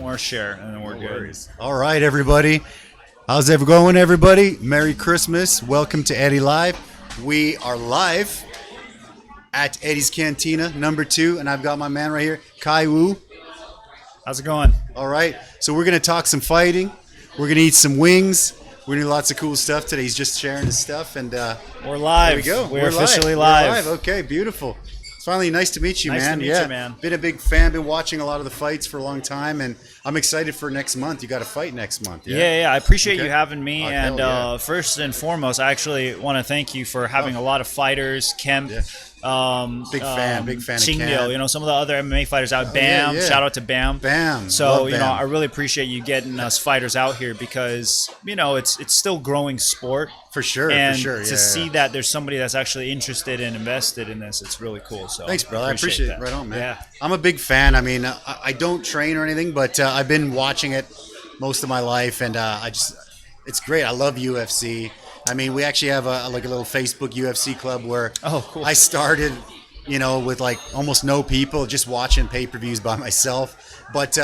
more share, and then we're good. All right, everybody. How's it going, everybody? Merry Christmas. Welcome to Eddy Live. We are live at Eddy's Cantina, number 2, and I've got my man right here, Khai Wu. How's it going? All right. So we're going to talk some fighting. We're going to eat some wings. We're going to do lots of cool stuff today. He's just sharing his stuff, and we're live. There we go. We're officially live. We're live. Okay, beautiful. It's finally nice to meet you, nice man. Nice to meet you, man. Been a big fan. Been watching a lot of the fights for a long time, and I'm excited for next month. You got a fight next month. Yeah. I appreciate you having me. And yeah. First and foremost, I actually want to thank you for having a lot of fighters. Kemp. Yeah. Big fan of Chingo, Kemp. some of the other MMA fighters out. Bam, shout out to Bam. So Love Bam. I really appreciate you getting us fighters out here because it's still growing sport for sure. And for sure. to see that there's somebody that's actually interested and invested in this, it's really cool. So thanks, brother. I appreciate it. Right on, man. Yeah. I'm a big fan. I mean, I don't train or anything, but I've been watching it most of my life, and it's great. I love UFC. I mean, we actually have a little Facebook UFC club where cool. I started, with like almost no people, just watching pay-per-views by myself. But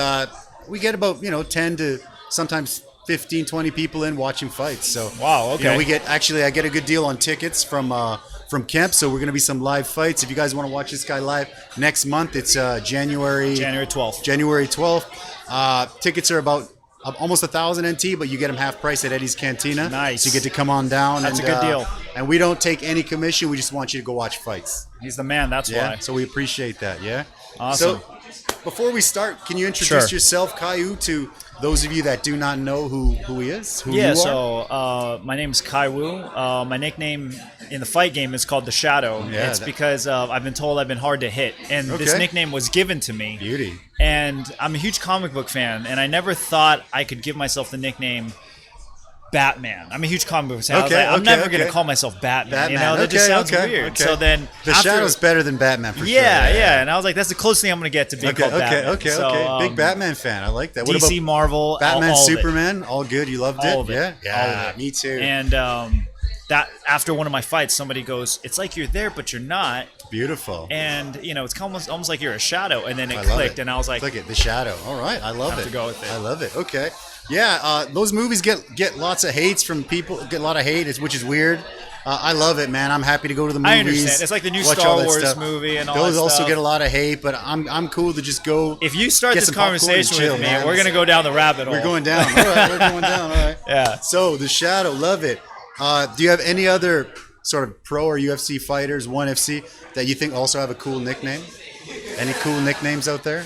we get about, 10 to sometimes 15, 20 people in watching fights. So wow, okay. I get a good deal on tickets from Kemp. So we're going to be some live fights. If you guys want to watch this guy live next month, it's January 12th. January 12th. Tickets are about almost 1,000 NT, but you get them half price at Eddy's Cantina. Nice. So you get to come on down. That's a good deal. And we don't take any commission. We just want you to go watch fights. He's the man. That's why. So we appreciate that. Yeah. Awesome. So before we start, can you introduce yourself, Khai Wu, to those of you that do not know who he is? Who you are? So my name is Khai Wu. My nickname in the fight game is called The Shadow. Yeah, it's because I've been told I've been hard to hit. And this nickname was given to me. Beauty. And I'm a huge comic book fan, and I never thought I could give myself the nickname Batman. I'm a huge comic book fan. I'm never going to call myself Batman. That just sounds weird. Okay. So then The Shadow's better than Batman for sure. Yeah. And I was like, that's the closest thing I'm going to get to being called Batman. Okay. Big Batman fan. I like that. What DC, about Marvel, Batman, all Superman, all good. You loved it? All of it. Yeah, me too. And that after one of my fights, somebody goes, "It's like you're there, but you're not." Beautiful. And it's almost like you're a shadow. And then it clicked, and I was like, "Click it, The Shadow." All right, I love it. To go with it. I love it. Okay. Yeah, those movies get lots of hates from people. Get a lot of hate, which is weird. I love it, man. I'm happy to go to the movies. I understand. It's like the new watch Star all that Wars stuff. movie and all those that also stuff. get a lot of hate, but I'm cool to just go. If you start this conversation with me, man. we're gonna go down the rabbit hole. We're going down. All right, we're going down. All right. Yeah. So The Shadow, love it. Do you have any other sort of pro or UFC fighters, ONE FC, that you think also have a cool nickname? Any cool nicknames out there?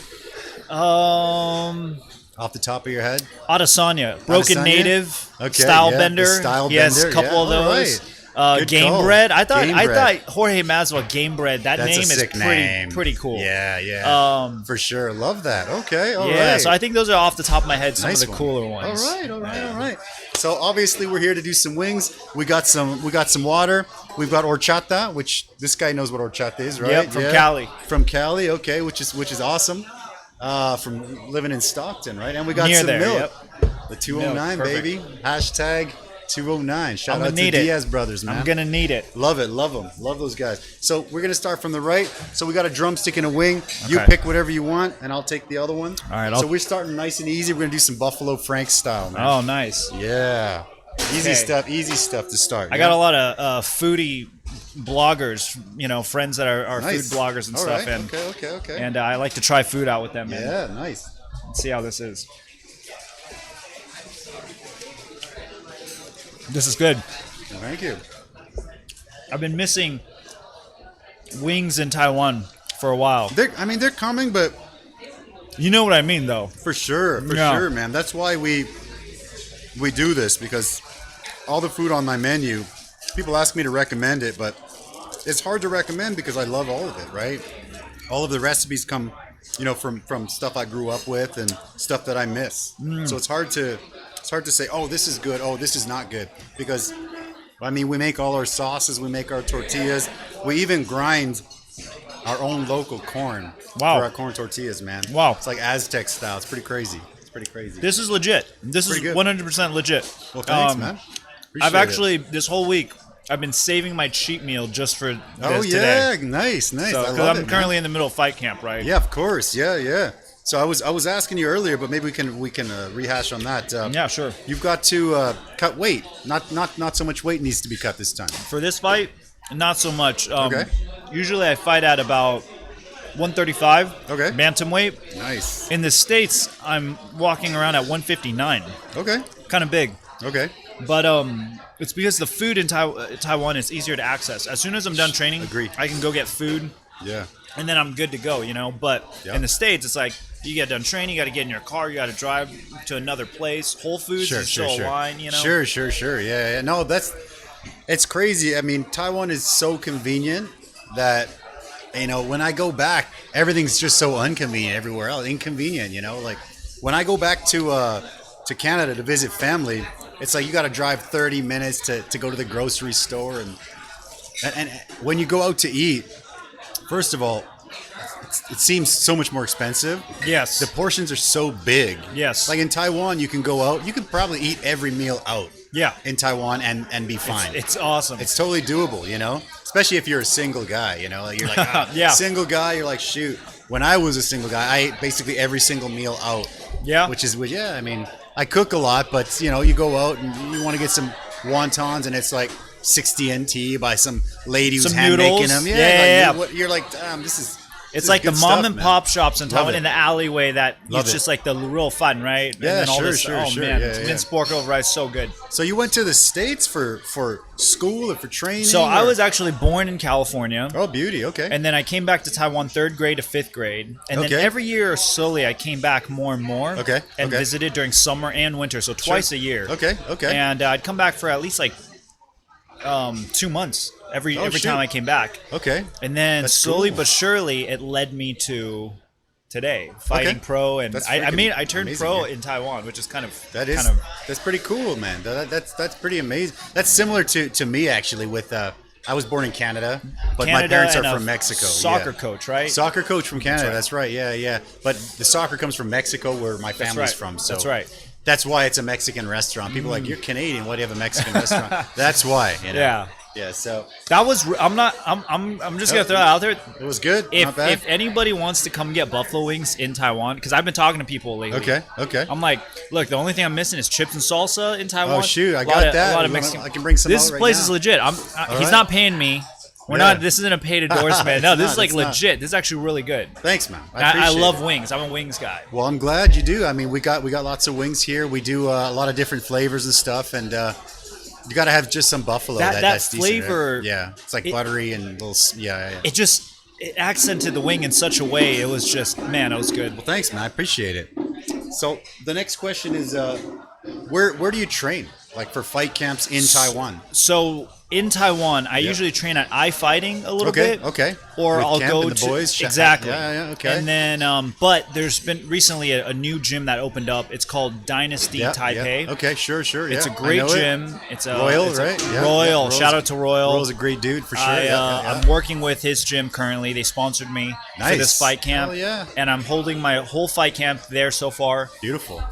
Off the top of your head? Adesanya, Broken Adesanya? Native, Okay, Stylebender. Stylebender. Yes, a couple of those. Right. Gamebred. I thought Gamebred. Jorge Masvidal Gamebred. That's a name is sick name. pretty cool. Yeah. For sure. Love that. Okay. All right. Yeah. So I think those are off the top of my head some Nice of the cooler ones. All right. So obviously we're here to do some wings. We got some water. We've got horchata, which this guy knows what horchata is, right? Yep, from Cali. From Cali. Okay, which is awesome. From living in Stockton, right? And we got Near some there, milk. Yep. The 209, Milk, baby. Hashtag 209. Shout out to need it. Diaz brothers, man. I'm gonna need it. Love it. Love them. Love those guys. So we're gonna start from the right. So we got a drumstick and a wing. Okay. You pick whatever you want, and I'll take the other one. All right. So we're starting nice and easy. We're gonna do some Buffalo Frank style, man. Oh, nice. Yeah. Easy stuff to start. I got a lot of foodie bloggers, friends that are Nice. food bloggers and All stuff. right. And Okay. And I like to try food out with them. Yeah, nice. And see how this is. This is good. Thank you. I've been missing wings in Taiwan for a while. They're coming, but You know what I mean, though. for sure, man. That's why we do this, because all the food on my menu, people ask me to recommend it, but it's hard to recommend because I love all of it, right? All of the recipes come, from stuff I grew up with and stuff that I miss. So it's hard to say, oh, this is good, oh, this is not good, because we make all our sauces, we make our tortillas, we even grind our own local corn for our corn tortillas, man. Wow. It's like Aztec style. It's pretty crazy. This is legit. This is 100% legit. Well, thanks, man. I've actually, this whole week, I've been saving my cheat meal just for this today. Nice. So, because I'm currently in the middle of fight camp, right? Yeah, of course. Yeah. So I was asking you earlier, but maybe we can rehash on that. Yeah, sure. You've got to cut weight. Not so much weight needs to be cut this time. For this fight, not so much. Okay. Usually I fight at about 135. Okay. Bantamweight. Nice. In the States, I'm walking around at 159. Okay. Kind of big. Okay. But it's because the food in Taiwan is easier to access. As soon as I'm done training, Agree. I can go get food. Yeah. And then I'm good to go, you know. But Yep. in the States, it's like you get done training, you got to get in your car, you got to drive to another place. Whole Foods is still a line, you know. Sure. Yeah. No, it's crazy. I mean, Taiwan is so convenient that, you know, when I go back, everything's just so inconvenient everywhere else. Inconvenient, you know. Like when I go back to Canada to visit family, it's like you got to drive 30 minutes to go to the grocery store, and when you go out to eat, first of all, it seems so much more expensive. Yes. The portions are so big. Yes. Like in Taiwan, you can go out. You can probably eat every meal out. Yeah. In Taiwan and be fine. It's awesome. It's totally doable, you know? Especially if you're a single guy, you know? Like you're like, Yeah. Single guy, you're like, shoot. When I was a single guy, I ate basically every single meal out. Yeah. Yeah, I mean, I cook a lot, but, you know, you go out and you want to get some wontons and it's like 60 NT by some lady who's hand making them. Yeah. You're like, damn, this is... It's like the mom and pop shops in Taiwan it. in the alleyway that Love it's it. just like the real fun, right? Yeah, and then all sure, this, sure. Man, Yeah. minced pork over rice, so good. So you went to the States for school or for training? So I was actually born in California. Oh, beauty. Okay. And then I came back to Taiwan 3rd grade to 5th grade. And then every year, slowly, I came back more and more. Okay. And visited during summer and winter, so twice a year. Okay. And I'd come back for at least like 2 months every time I came back. Okay. And then That's slowly cool. but surely, it led me to today, fighting pro. And That's I freaking turned amazing, pro yeah. in Taiwan, which is kind of that's pretty cool, man. That's pretty amazing. That's similar to me actually. With I was born in Canada, but my parents are from Mexico. Soccer coach, right? Soccer coach from Canada. That's right. Yeah. But the soccer comes from Mexico, where my family's from. So that's right. That's why it's a Mexican restaurant. People are like, you're Canadian. Why do you have a Mexican restaurant? That's why. You know? Yeah. Yeah. So that was. I'm just gonna throw it out there. It was good. Not bad. If anybody wants to come get buffalo wings in Taiwan, because I've been talking to people lately. Okay. I'm like, look, the only thing I'm missing is chips and salsa in Taiwan. Oh shoot, I got that. A lot of Mexican. I can bring some. This out right place now. is legit. He's not paying me. We're not. This isn't a paid endorsement. No, this is like legit. This is actually really good. Thanks, man. I love wings. I'm a wings guy. Well, I'm glad you do. I mean, we got lots of wings here. We do a lot of different flavors and stuff, and you got to have just some buffalo. That's flavor. Decent, right? Yeah, it's like buttery and little. Yeah. It accented the wing in such a way. It was just, man, it was good. Well, thanks, man. I appreciate it. So the next question is, where do you train? Like for fight camps in Taiwan? So in Taiwan, I usually train at iFighting a little bit. Okay. Or With I'll Camp go and the to boys? exactly. Yeah. Okay. And then, but there's been recently a new gym that opened up. It's called Dynasty Taipei. Yeah. Okay. Sure. Yeah. It's a great gym. It's a Royal, right? Royal. Shout out to Royal. Royal's a great dude for sure. I'm working with his gym currently. They sponsored me for this fight camp. Hell yeah. And I'm holding my whole fight camp there so far. Beautiful.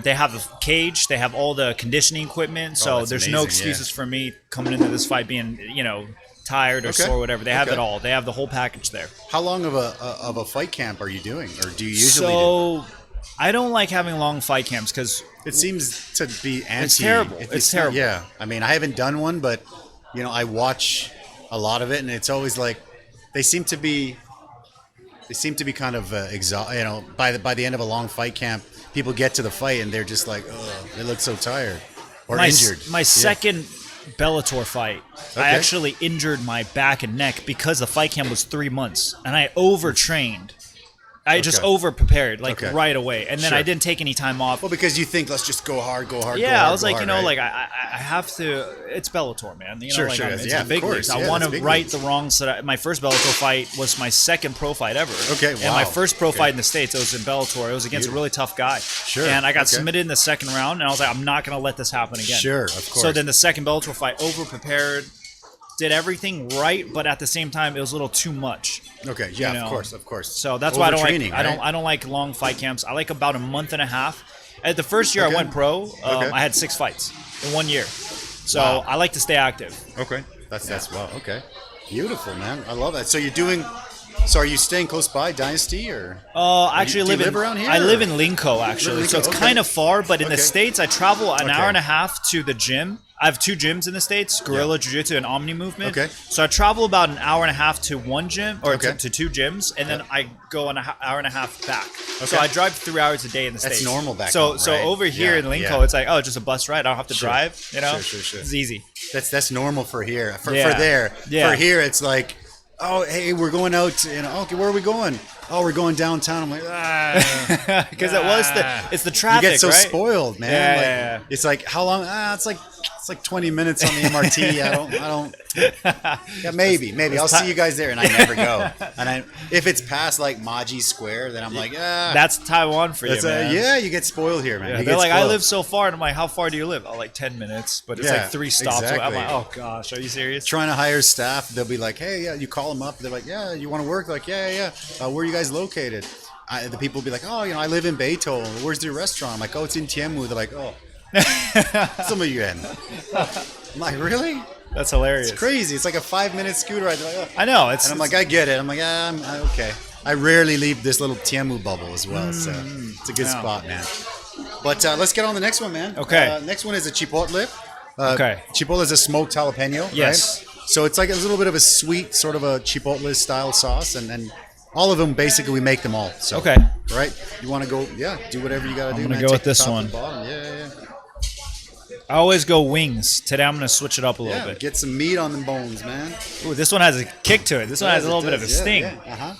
They have a cage. They have all the conditioning equipment. So there's no excuses for me coming into this fight being, tired or sore or whatever. They have it all. They have the whole package there. How long of a fight camp are you doing, or do you usually do? I don't like having long fight camps because it seems to be anti. It's terrible. It's terrible. Yeah, I mean, I haven't done one, but I watch a lot of it, and it's always like they seem to be kind of exhausted. By the end of a long fight camp, people get to the fight and they're just like, oh, they look so tired or injured. My second Bellator fight, I actually injured my back and neck because the fight camp was 3 months, and I overtrained. I just over-prepared, right away. And then I didn't take any time off. Well, because you think, let's just go hard. Yeah, I was like, I have to. It's Bellator, man. It's a big leagues. I want to right the wrongs. My first Bellator fight was my second pro fight ever. Okay, wow. And my first pro fight in the States, it was in Bellator. It was against a really tough guy. Sure. And I got submitted in the second round, and I was like, I'm not going to let this happen again. Sure, of course. So then the second Bellator fight, over-prepared, did everything right, but at the same time, it was a little too much. Okay, yeah, of course. So that's why I don't like long fight camps. I like about a month and a half. At the first year I went pro, I had 6 fights in 1 year. So I like to stay active. Okay, that's wow. Okay, beautiful, man. I love that. So you're doing So are you staying close by Dynasty or? I actually do you live live around here, I or? live in Linco actually, so it's Okay. kind of far. But in the Okay. States, I travel an Okay. hour and a half to the gym. I have 2 gyms in the States: Guerrilla Jiu-Jitsu and Omni Movement. Okay. So I travel about an hour and a half to one gym, or Okay. to 2 gyms, and then I go an hour and a half back. Okay. So I drive 3 hours a day in the That's States. normal back So home, so right? over here Yeah, in Linco, yeah. it's like, oh, just a bus ride. I don't have to Sure. drive. You know, Sure. It's easy. That's normal for here. For Yeah. there. Yeah. For here, it's like, oh, hey, we're going out. Okay, where are we going? Oh, we're going downtown. I'm like, Because it's the you traffic, get so right? spoiled, man. Yeah, Like, yeah. It's like how long? It's like 20 minutes on the MRT. I don't. Yeah, maybe. I'll see you guys there, and I never go. And if it's past like Maji Square, then I'm like, That's Taiwan for you, man. yeah, you get spoiled here, man. Yeah, You they're get like, I spoiled. live so far, and I'm like, how far do you live? Oh, like 10 minutes, but it's Yeah, like 3 stops away. I'm exactly. like, oh gosh, are you serious? Trying to hire staff, they'll be like, hey, yeah, you call them up. They're like, yeah, you want to work? They're like, yeah. Where are you guys located? The people will be like, oh, I live in Beito. Where's your restaurant? I'm like, oh, it's in Tianmu. They're like, oh, some of you in. I'm like, really? That's hilarious. It's crazy. It's like a 5-minute scooter ride. They're like, oh. I know. It's And I'm like, I get it. I'm like, I'm okay. I rarely leave this little Tianmu bubble as well, so it's a good Yeah. spot, man. But let's get on the next one, man. Okay. Next one is a chipotle. Okay. Chipotle is a smoked jalapeno, Yes. right? So it's like a little bit of a sweet, sort of a chipotle style sauce, and all of them basically we make them all. So Okay. right? You want to go? Yeah, do whatever you got to do. gonna man. go Take with the this top and one. bottom. Yeah. I always go wings. Today I'm gonna switch it up a little Yeah, bit. get some meat on the bones, man. Ooh, this one has a kick to it. This one has a little bit of a sting. Yeah. Uh-huh.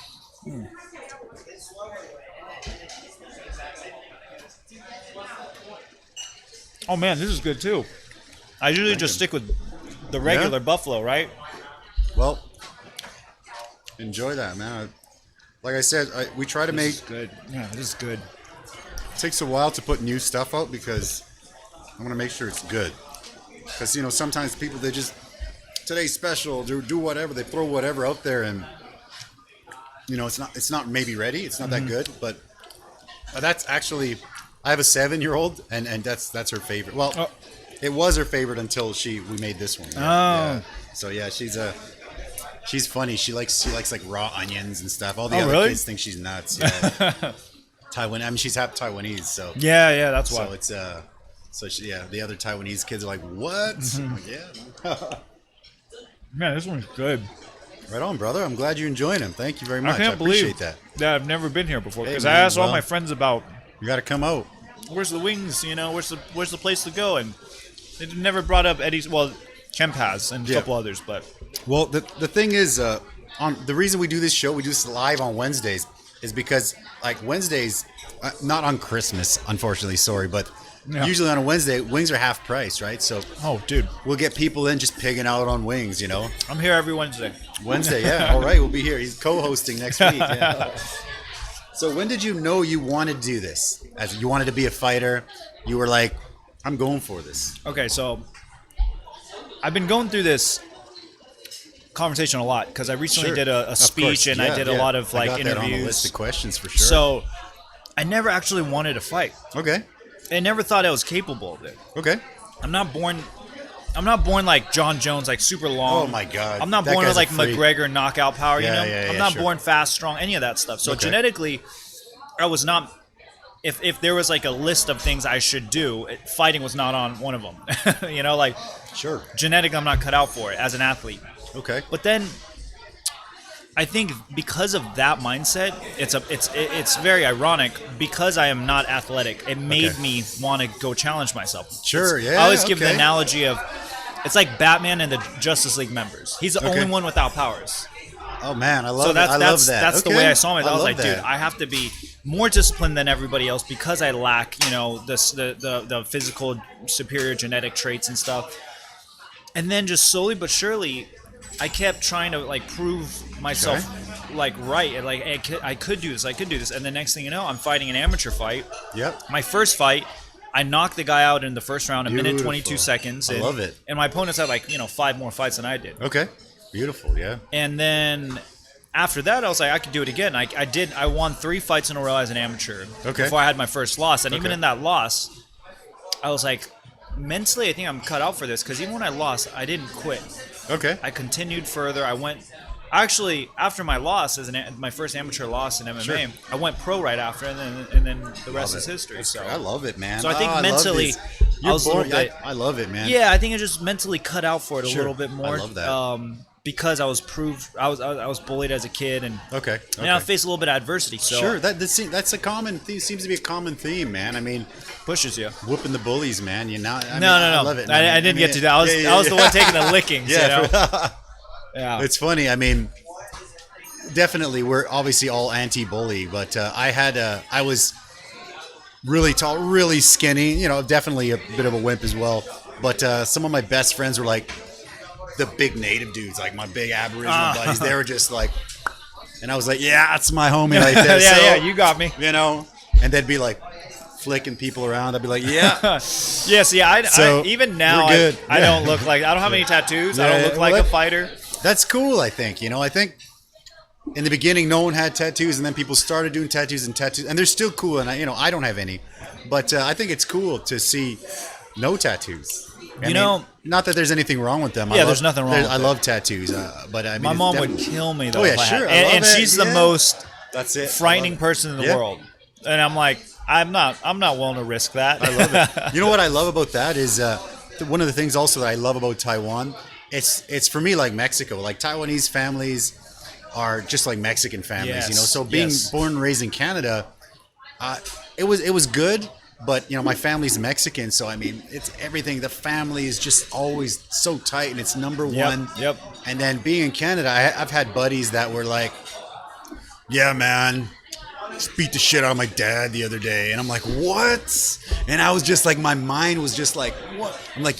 Oh man, this is good too. I usually just stick with the regular buffalo, right? Well, enjoy that, man. Like I said, we try to make. Good. Yeah, this is good. It takes a while to put new stuff out because I want to make sure it's good. Because sometimes people they just today's special, do whatever, they throw whatever out there, and it's not maybe ready, it's not that good. But that's actually, I have a 7-year-old, and that's her favorite. Well, it was her favorite until we made this one. Yeah. So yeah, she's funny. She likes like raw onions and stuff. All the other really? kids think she's nuts. Yeah. Taiwan. I mean, she's half Taiwanese, so Yeah, that's why. so it's the other Taiwanese kids are like, what? I'm like, yeah. Man, this one's good. Right on, brother. I'm glad you're enjoying them. Thank you very much. I can't appreciate believe that. I've never been here before Hey, because man, I asked all well- my friends about You got to come out. where's the wings, where's the place to go, and they never brought up Eddy's. Well, Kemp has and a couple others, but Well, the thing is, on the reason we do this show, we do this live on Wednesdays, is because like Wednesdays, not on Christmas, unfortunately. Sorry, but usually on a Wednesday, wings are half price, right? So dude, we'll get people in just pigging out on wings, I'm here every Wednesday. Wednesday, yeah. All right, we'll be here. He's co-hosting next week. Yeah. So when did you know you wanted to do this? As you wanted to be a fighter, you were like, I'm going for this. Okay, so I've been going through this conversation a lot because I recently Sure. did a Of speech course. and Yeah, I did yeah. a lot of I like got that on the interviews. list of questions for sure. So I never actually wanted to fight. Okay. I never thought I was capable of it. Okay. I'm not born like John Jones, like super long. Oh my God. I'm not That born with guy's like a freak. McGregor knockout power, Yeah, you know? yeah, I'm yeah, not sure. born fast, strong, any of that stuff. So Okay. genetically, I was not. If there was like a list of things I should do, fighting was not on one of them. Like Sure. genetically, I'm not cut out for it as an athlete. Okay. But then, I think because of that mindset, it's very ironic. Because I am not athletic, it made Okay. me want to go challenge myself. Sure, yeah, I always give the okay. analogy of it's like Batman and the Justice League members. He's the Okay. only one without powers. Oh man, I love So that. I love that. that's the Okay. way I saw it. I was love like, that. dude, I have to be more disciplined than everybody else because I lack, the physical superior genetic traits and stuff. And then just slowly but surely, I kept trying to like prove myself like right, and like I could do this, and the next thing you know, I'm fighting an amateur fight. Yep. My first fight, I knocked the guy out in the first round, a minute Beautiful. 22 seconds. I love it. And my opponents had like 5 more fights than I did. Okay. Beautiful. Yeah. And then after that, I was like, I could do it again. I did. I won 3 fights in a row as an amateur Okay. before I had my first loss. And even Okay. in that loss, I was like, mentally, I think I'm cut out for this because even when I lost, I didn't quit. Okay. I continued further. I went Actually, after my loss, my first amateur loss in MMA, Sure. I went pro right after, and then the rest is history. So I love it, man. So I think mentally, I was a little bit. I love it, man. Yeah, I think I just mentally cut out for it a little bit more. I love that. Because I was I was bullied as a kid, and I faced a little bit of adversity. So sure, that's a common theme. Seems to be a common theme, man. I mean, pushes you, whooping the bullies, man. You know, no. I love it. I didn't get to that. I was the one taking the lickings. Yeah, you know? Yeah. It's funny. I mean, definitely, we're obviously all anti-bully, but I was really tall, really skinny. You know, definitely a bit of a wimp as well. But some of my best friends were like the big native dudes, like my big Aboriginal buddies. They were just like, and I was like, yeah, that's my homie right there. Yeah, you got me. You know, and they'd be like flicking people around. I'd be like, yeah. See, I even now, I don't look like, I don't have any tattoos. I don't look like a fighter. That's cool, I think. You know, I think in the beginning, no one had tattoos, and then people started doing tattoos, and they're still cool. And I don't have any, but I think it's cool to see no tattoos. I mean, not that there's anything wrong with them. Yeah, there's nothing wrong with it. I love tattoos, but I mean, my mom would kill me though. Oh yeah, sure. And she's the most frightening person in the world, and I'm like, I'm not willing to risk that. I love it. You know what I love about that is one of the things also that I love about Taiwan. It's for me like Mexico. Like Taiwanese families are just like Mexican families, you know. So being born and raised in Canada, it was good. But, you know, my family's Mexican, so, I mean, it's everything. The family is just always so tight, and it's number one. Yep. And then being in Canada, I've had buddies that were like, yeah, man, just beat the shit out of my dad the other day. And I'm like, what? And I was just like, my mind was just like, what? I'm like,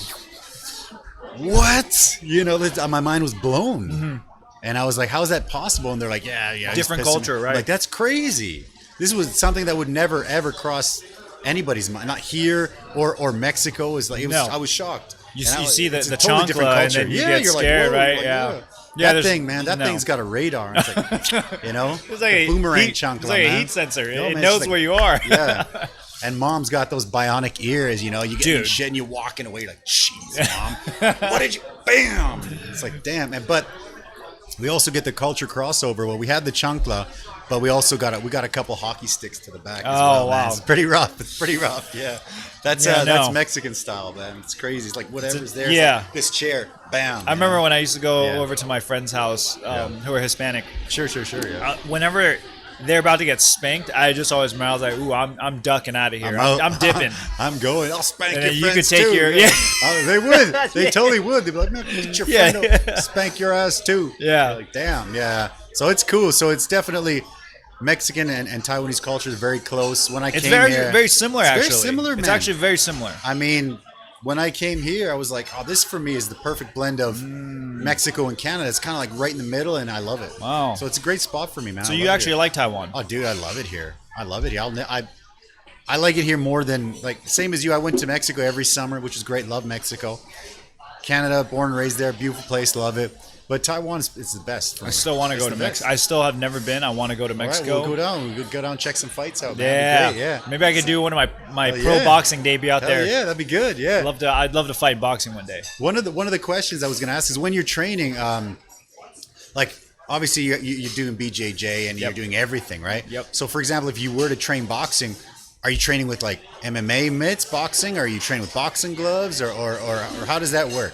what? You know, my mind was blown. Mm-hmm. And I was like, how is that possible? And they're like, yeah. Different culture, right? Like, that's crazy. This was something that would never, ever cross anybody's mind, not here or Mexico. Is like I was shocked. You see the totally different culture. And then you get scared, like, right? Yeah, that thing, man. That thing's got a radar. It's like, you know, it's like a boomerang chancla. It's like a heat sensor. It knows where you are. Yeah. And mom's got those bionic ears. You know, you get shit and you're walking away. You're like, jeez, mom, what did you? Bam! It's like, damn. But we also get the culture crossover. Well, we had the chancla. But we also got a couple hockey sticks to the back. As well, wow! Man. It's pretty rough. Yeah, that's Mexican style, man. It's crazy. It's like whatever's there. Yeah, like this chair, bam. I remember when I used to go over to my friend's house, who were Hispanic. Sure. Yeah. Whenever they're about to get spanked, I just always remember, I was like, ooh, I'm ducking out of here. I'm dipping. I'm going. I'll spank and your you friends could take too. Your they would. They totally would. They'd be like, man, get your friend to spank your ass too. Yeah. Like, damn. Yeah. So it's cool. So it's definitely. Mexican and Taiwanese culture is very close. When I came here, very similar. It's actually, very similar. Man. It's actually very similar. I mean, when I came here, I was like, "Oh, this for me is the perfect blend of Mexico and Canada. It's kind of like right in the middle, and I love it. Wow! So it's a great spot for me, man. So you actually like Taiwan? Oh, dude, I love it here. I like it here more than like same as you. I went to Mexico every summer, which is great. Love Mexico. Canada, born and raised there, beautiful place, love it. But Taiwan is the best. I still want to go to Mexico. I still have never been. I want to go to Mexico. All right, we'll go down. We'll go down and check some fights out. Man. Yeah. Maybe I could do one of my pro boxing debut out there. Yeah, that'd be good. Yeah. I'd love to fight boxing one day. One of the questions I was going to ask is when you're training, like obviously you're doing BJJ and you're doing everything, right? Yep. So for example, if you were to train boxing, are you training with like MMA mitts boxing? Or are you training with boxing gloves or how does that work?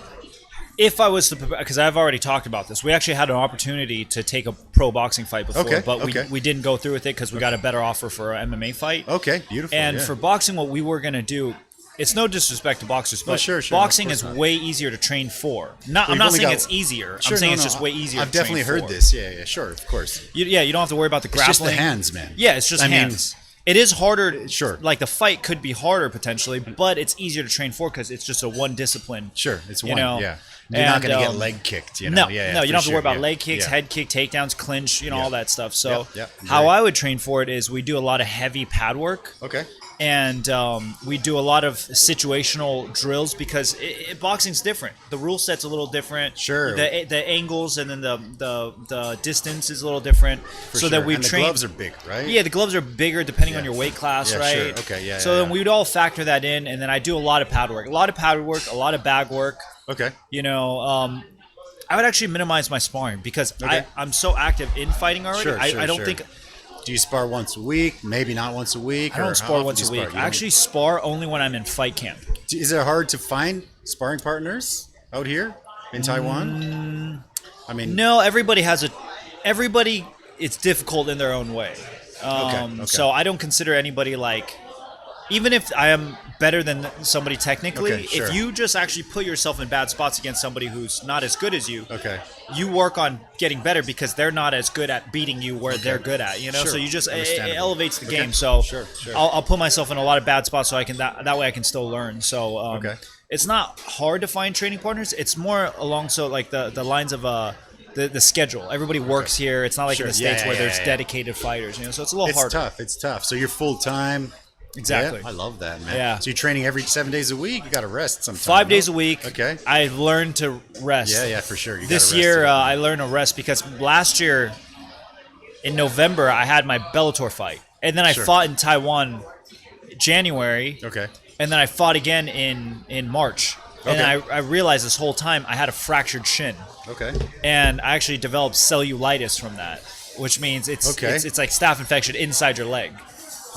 If I was to, because I've already talked about this, we actually had an opportunity to take a pro boxing fight before, but we didn't go through with it because we got a better offer for an MMA fight. Okay, beautiful. And for boxing, what we were going to do, it's no disrespect to boxers, but boxing is way easier to train for. I'm not saying it's easier. I'm saying it's just way easier to train for. I've definitely heard this. Yeah, sure, of course. You don't have to worry about the grappling. It's just the hands, man. Yeah, it's just hands. It is harder. Sure. Like the fight could be harder potentially, but it's easier to train for because it's just a one discipline. Sure, it's one. Yeah. You're not going to get leg kicked. You No, know? you don't have to worry about leg kicks, head kick, takedowns, clinch, all that stuff. So how I would train for it is we do a lot of heavy pad work. Okay. And we do a lot of situational drills because boxing's different. The rule set's a little different. Sure. The angles and then the distance is a little different. That we and train. The gloves are big, right? Yeah, the gloves are bigger depending on your weight class, right? Sure. Okay. Yeah. So then we'd all factor that in, and then I do a lot of pad work, a lot of bag work. Okay. I would actually minimize my sparring because I'm so active in fighting already. I don't think. Do you spar once a week? Maybe not once a week. I don't spar once a week. I actually spar only when I'm in fight camp. Is it hard to find sparring partners out here in Taiwan? I mean, no. Everybody. It's difficult in their own way. So I don't consider anybody like. Even if I am better than somebody technically, if you just actually put yourself in bad spots against somebody who's not as good as you, you work on getting better because they're not as good at beating you where they're good at, you know? So you just, it elevates the game. So I'll put myself in a lot of bad spots so I can, that way I can still learn. So it's not hard to find training partners. It's more along, so like the lines of, the schedule. Everybody works here. It's not like in the States where there's dedicated fighters, you know? So it's a little harder. It's tough. So you're full time. Exactly. Yeah, I love that, man. Yeah. So you're training every 7 days a week? You got to rest sometimes. 5 days a week. Okay. I've learned to rest. Yeah, for sure. This year, I learned to rest because last year, in November, I had my Bellator fight. And then I fought in Taiwan January. Okay. And then I fought again in March. And I realized this whole time I had a fractured shin. Okay. And I actually developed cellulitis from that, which means it's like staph infection inside your leg.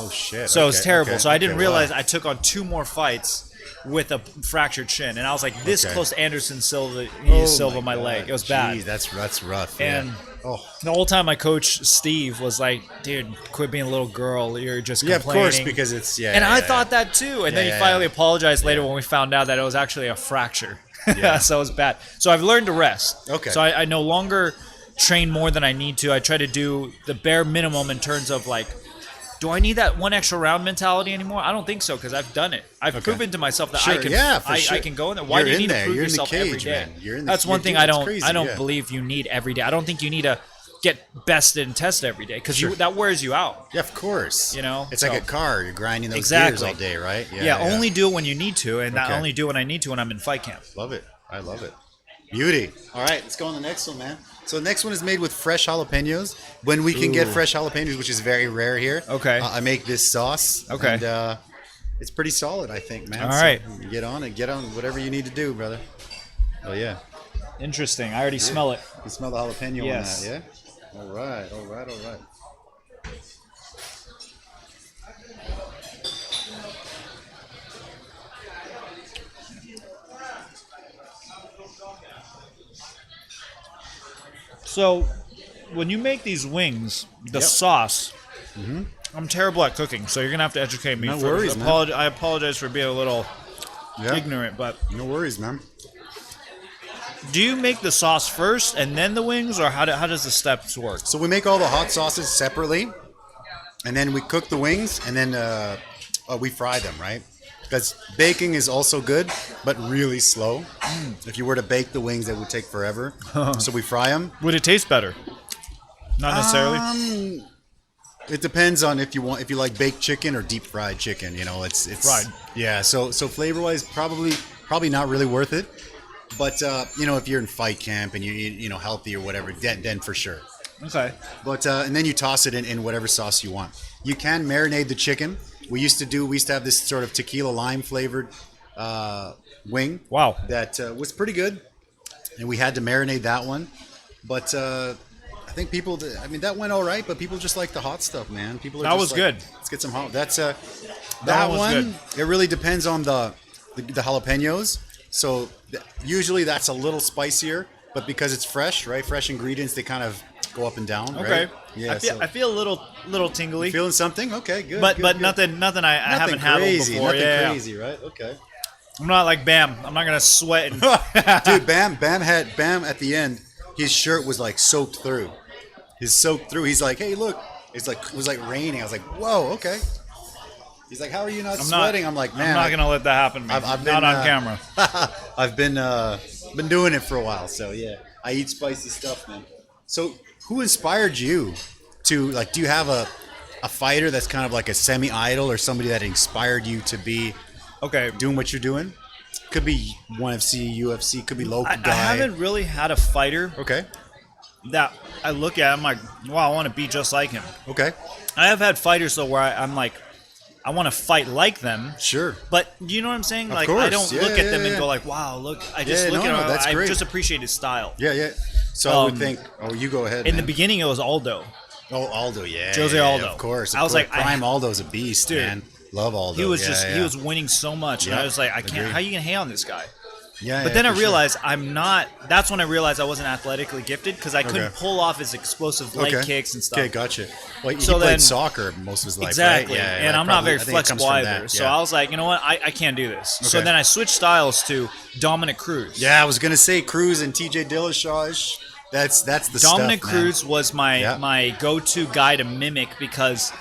Oh, shit. So it was terrible. So I didn't realize I took on 2 more fights with a fractured shin. And I was like this close to Anderson Silva, my leg. It was bad. That's rough. And the whole time my coach, Steve, was like, dude, quit being a little girl. You're just complaining. Yeah, of course, because it's, And I thought that too. And then he finally apologized later when we found out that it was actually a fracture. So it was bad. So I've learned to rest. Okay. So I no longer train more than I need to. I try to do the bare minimum in terms of like, do I need that one extra round mentality anymore? I don't think so because I've done it. I've proven to myself that I can go in there. Why do you need to prove yourself every day? That's one thing I don't believe you need every day. I don't think you need to get bested and tested every day because that wears you out. Yeah, of course. You know, it's like a car. You're grinding those gears all day, right? Only do it when you need to, and I only do when I need to when I'm in fight camp. Love it. I love it. Beauty. All right, let's go on the next one, man. So the next one is made with fresh jalapenos. When we can get fresh jalapenos, which is very rare here. Okay. I make this sauce. Okay. And it's pretty solid, I think, man. All right. Get on it. Get on whatever you need to do, brother. Oh, yeah. Interesting. I already smell it. You smell the jalapeno on that, yeah? All right. So, when you make these wings, the sauce, I'm terrible at cooking, so you're going to have to educate me. No worries, man. I apologize for being a little ignorant, but... No worries, man. Do you make the sauce first and then the wings, or how does the steps work? So we make all the hot sauces separately, and then we cook the wings, and then we fry them, right? Because baking is also good, but really slow. If you were to bake the wings, it would take forever. So we fry them. Would it taste better? Not necessarily. It depends on if you like baked chicken or deep fried chicken. You know, it's fried. Yeah. So flavor wise, probably not really worth it. But you know, if you're in fight camp and you know healthy or whatever, then for sure. Okay. But and then you toss it in whatever sauce you want. You can marinate the chicken. We used to have this sort of tequila lime flavored wing. Wow. That was pretty good, and we had to marinate that one. But I think that went all right. But people just like the hot stuff, man. That was good. Let's get some hot. That one. Good. It really depends on the jalapenos. So usually that's a little spicier, but because it's fresh, right? Fresh ingredients, they kind of go up and down. Okay. Right? Yeah. I feel a little tingly. You feeling something? Okay, good. But good. nothing I haven't handled before. Nothing crazy, right? Okay. I'm not like Bam. I'm not gonna sweat. Dude, Bam at the end. His shirt was like soaked through. He's like, hey, look. It was like raining. I was like, whoa, okay. He's like, how are you not sweating? I'm like, man. I'm not gonna let that happen to me. I've been, not on camera. I've been doing it for a while, so yeah. I eat spicy stuff, man. So who inspired you to, like, do you have a fighter that's kind of like a semi-idol or somebody that inspired you to be doing what you're doing? Could be ONE FC, UFC, could be local guy. I haven't really had a fighter that I look at, I'm like, wow, I want to be just like him. Okay. I have had fighters, though, where I'm like, I want to fight like them. Sure. But you know what I'm saying? Of Like course. I don't look at them and go like, wow, look. I just look at him. that's I great. just appreciate his style. Yeah. So I would think. Oh, you go ahead. In man. the beginning, it was Aldo. Oh, Aldo, yeah. Jose Aldo. Of course. I was like, Prime Aldo's a beast, dude, man. Love Aldo. He was he was winning so much, and Yeah, I was like, I can't. agreed. How you gonna hate on this guy? Yeah. But then I realized I'm not. That's when I realized I wasn't athletically gifted because I couldn't pull off his explosive leg kicks and stuff. Okay, gotcha. Well, he So played then- soccer most of his life, Exactly, right? Yeah, and I'm not very I think it comes flexible from either. that, So yeah. I was like, you know what, I can't do this. So Okay. then I switched styles to Dominic Cruz. Yeah, I was gonna say Cruz and TJ Dillashaw. That's the Dominic stuff, man. Cruz was my go-to guy to mimic because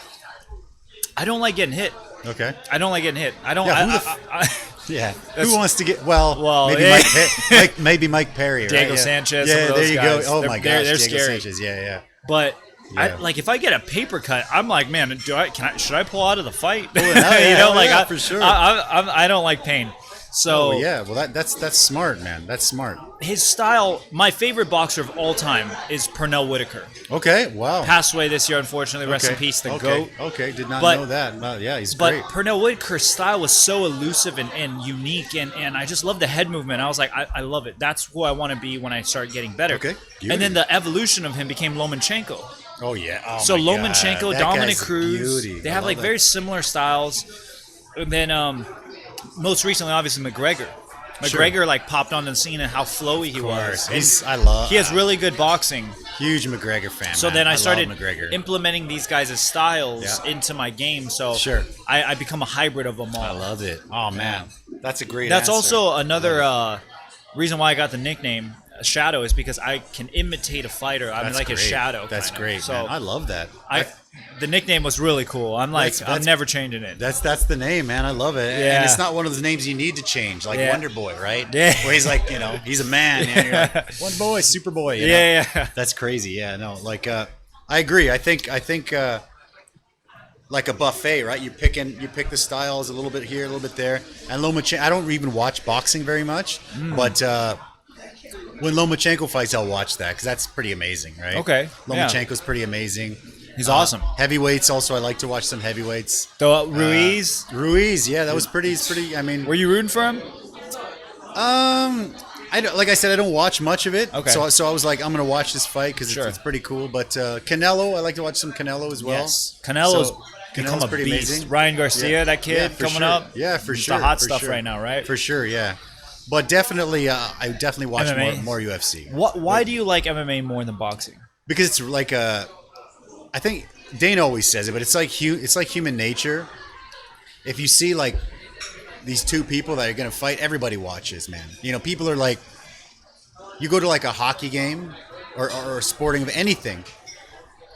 I don't like getting hit. Okay. I don't like getting hit. I don't. Yeah, Yeah. Who wants to get? Well, maybe hey. maybe Mike Perry, right? Diego Yeah. Sanchez. Yeah, some of there those you guys. go. Oh They're- my gosh, they're Diego scary. Sanchez. Yeah. But Yeah. like if I get a paper cut, I'm like, man, should I pull out of the fight? Yeah, for sure. I don't like pain. So Oh yeah, well that's smart, man. That's smart. his style, my favorite boxer of all time is Pernell Whitaker. Okay, wow. Passed away this year, unfortunately. Rest in peace, the GOAT. Okay, did not But- know that. Well, yeah, he's But great. Pernell Whitaker's style was so elusive and unique, and I just love the head movement. I was like, I love it. That's who I want to be when I start getting better. Okay, And then the evolution of him became Lomachenko. Oh yeah. Oh, So my Lomachenko, God. That Dominic guy's a Cruz, beauty. they I have love like that. very similar styles. And then most recently, obviously McGregor. McGregor like popped onto the scene and how flowy he was. And he has really good boxing. huge McGregor fan. So man. then I love started McGregor. implementing these guys' styles Yeah. into my game. So Sure. I become a hybrid of them all. I love it. Oh man, that's a great. That's answer. also another reason why I got the nickname Shadow is because I can imitate a fighter. I'm That's like great. a shadow. That's kinda. great. So Man. I love that. the nickname was really cool. I'm like, That's- I'm never changing it. That's the name, man. I love it. Yeah. And it's not one of those names you need to change, like Yeah. Wonder Boy, right? Yeah. Where he's like, he's a man. And you're like, Wonder Boy, Super Boy. You know? Yeah. That's crazy. Yeah, no, like I agree. I think like a buffet, right? You pick the styles a little bit here, a little bit there. And Lomachenko, I don't even watch boxing very much, but when Lomachenko fights, I'll watch that because that's pretty amazing, right? Okay, yeah. Lomachenko's pretty amazing. He's awesome. Heavyweights also, I like to watch some heavyweights. So Ruiz, Ruiz, yeah, that was pretty. He's pretty. I mean, were you rooting for him? I don't, like I said, I don't watch much of it. Okay. So I was like, I'm gonna watch this fight because Sure. it's pretty cool. But Canelo, I like to watch some Canelo as well. Yes. Canelo's So, become Canelo's a pretty beast. amazing. Ryan Garcia, Yeah. that kid Yeah, for coming sure. up. Yeah, for He's sure. the hot for stuff sure. right now, right? For sure, yeah. But definitely, I definitely watch MMA. more UFC. Why do you like MMA more than boxing? Because it's like I think Dana always says it, but it's like human nature. If you see like these two people that are gonna fight, everybody watches, man. People are like, you go to like a hockey game or a sporting of anything,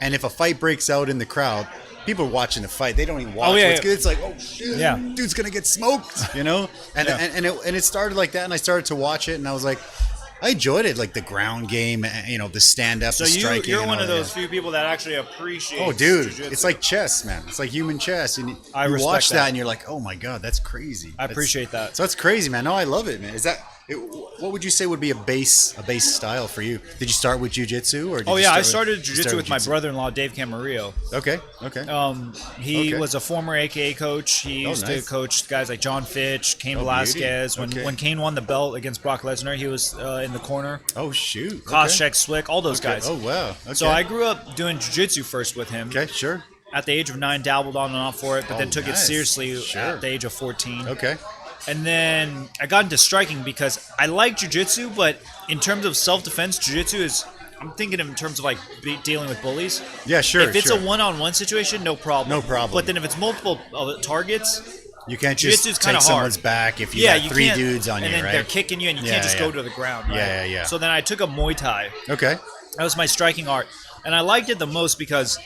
and if a fight breaks out in the crowd, people are watching the fight. They don't even watch. Oh, yeah, what's yeah. good. It's like, oh shit, Yeah. dude's gonna get smoked, And and it started like that, and I started to watch it, and I was like, I enjoyed it, like the ground game, the stand up, So the striking. you're and one all of those that. few people that actually appreciate. Oh, dude, jiu-jitsu. it's like chess, man. It's like human chess, and you I respect watch that. that, and you're like, oh my god, that's crazy. I appreciate that. So that's crazy, man. No, I love it, man. What would you say would be a base style for you? Did you start with jiu-jitsu or? Oh yeah, I started jiu-jitsu with my brother-in-law Dave Camarillo. Okay. He Okay. was a former AKA coach. He used to nice. coach guys like John Fitch, Cain Oh, Velasquez. beauty. When Cain won the belt against Brock Lesnar, he was in the corner. Oh shoot. Koscheck, Swick, all those Okay. guys. Oh wow. Okay. So I grew up doing jiu-jitsu first with him. Okay, sure. At the age of 9, dabbled on and off for it, but then took it nice. seriously Sure. at the age of 14. Okay. And then I got into striking because I like jiu-jitsu, but in terms of self-defense, jiu-jitsu is, I'm thinking in terms of like dealing with bullies. Yeah, sure. If it's sure. a one-on-one situation, no problem. No problem. But then if it's multiple targets, You can't just jiu-jitsu's take kinda hard. someone's back if you yeah, got you three can't, dudes on and you, then right? they're kicking you, and you Yeah, can't just yeah. go to the ground. Right? Yeah. So then I took up Muay Thai. Okay. That was my striking art, and I liked it the most because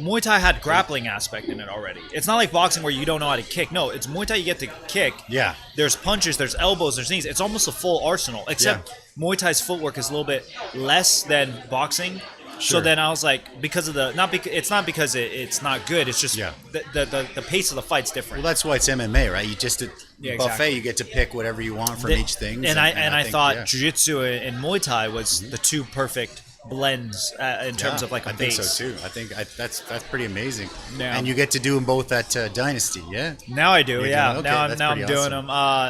Muay Thai had grappling aspect in it already. It's not like boxing where you don't know how to kick. No, it's Muay Thai. You get to kick. Yeah. There's punches, there's elbows, there's knees. It's almost a full arsenal. Except Muay Thai's footwork is a little bit less than boxing. Sure. So then I was like, because of the it's not because it's not good. It's just Yeah. the pace of the fight's different. Well, that's why it's MMA, right? You just Yeah, buffet. exactly. You get to pick whatever you want from each thing. And I think, thought yeah. jiu-jitsu and Muay Thai was the two perfect blends in terms of like a I base. think so too. I think that's pretty amazing. Yeah. And you get to do them both at Dynasty, yeah? Now I do, yeah. Okay, now that's I'm pretty doing awesome.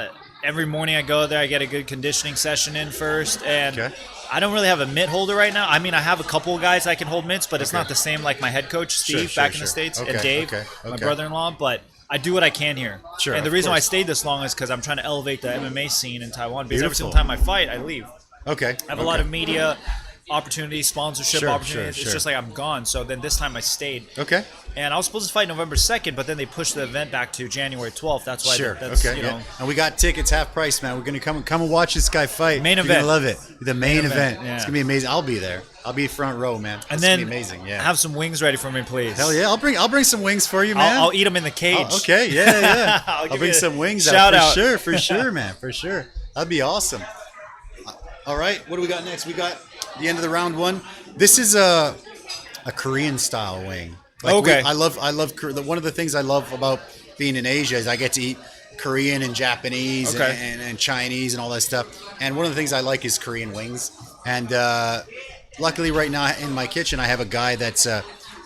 them. Every morning I go there, I get a good conditioning session in first, and Okay. I don't really have a mitt holder right now. I mean, I have a couple of guys I can hold mitts, but it's not the same like my head coach, Steve, back in the States, and Dave, my brother-in-law, but I do what I can here. Sure, and the of reason why I course. stayed this long is because I'm trying to elevate the MMA scene in Taiwan, because every Beautiful. single time I fight, I leave. Okay. I have a lot of media opportunities, sponsorship Sure, opportunities. sure. It's just like I'm gone. So then this time I stayed. Okay. And I was supposed to fight November 2nd, but then they pushed the event back to January 12th. That's why. Sure. That's, Okay. you know, Yeah. And we got tickets half price, man. We're gonna come and watch this guy fight. Main You're event. gonna love it. The main event. yeah. It's gonna be amazing. I'll be there. I'll be front row, man. And It's then gonna be amazing. Yeah. have some wings ready for me, please. Hell yeah. I'll bring some wings for you, man. I'll eat them in the cage. Oh, okay. Yeah. Yeah. I'll I'll give bring you a some wings shout out out. for sure, man. For sure. That'd be awesome. All right. What do we got next? We got the end of the round one. This is a Korean style wing. Like Okay. I love one of the things I love about being in Asia is I get to eat Korean and Japanese Okay. and Chinese and all that stuff. And one of the things I like is Korean wings. And luckily right now in my kitchen I have a guy that's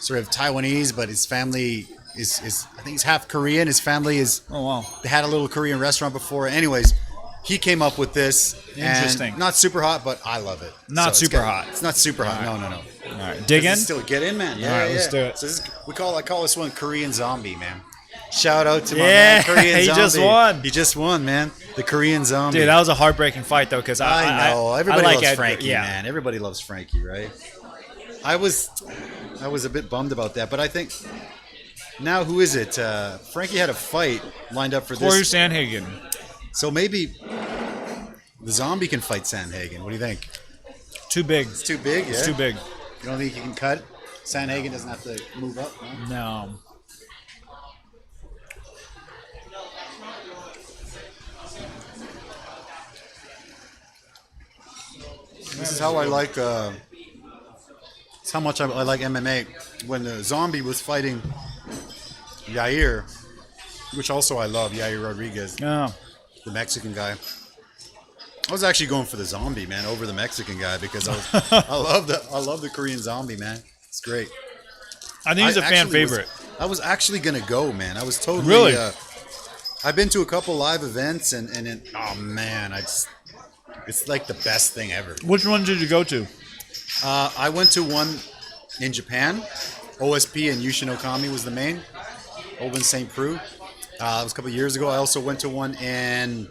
sort of Taiwanese, but his family is I think he's half Korean. His family is Oh, wow. they had a little Korean restaurant before. Anyways, he came up with this. Interesting. And not super hot, but I love it. Not it's super hot. It's not super hot. No. All right. Dig in? Still get in, man. Yeah, All right, yeah. let's do it. So I call this one Korean Zombie, man. Shout out to my Yeah, man, Korean he Zombie. just won. He just won, man. The Korean Zombie. Dude, that was a heartbreaking fight, though, because I know. Everybody like loves Edgar, Frankie, yeah. man. Everybody loves Frankie, right? I was a bit bummed about that, but I think now who is it? Frankie had a fight lined up for Corey this. Sandhagen. So maybe the Zombie can fight Sandhagen. What do you think? Too big. It's too big, yeah? It's too big. You don't think you can cut? Sandhagen doesn't have to move up, no? No. This is how I like. It's how much I like MMA. When the Zombie was fighting Yair, which also I love, Yair Rodriguez, No. the Mexican guy. I was actually going for the Zombie, man, over the Mexican guy because I love the Korean Zombie, man. It's great. I think he's a fan favorite. I was actually gonna go, man. I was totally. Really? I've been to a couple live events, and oh man, it's like the best thing ever. Which one did you go to? I went to one in Japan. OSP and Yushin Okami was the main. Over in St. Preux. It was a couple of years ago. I also went to one in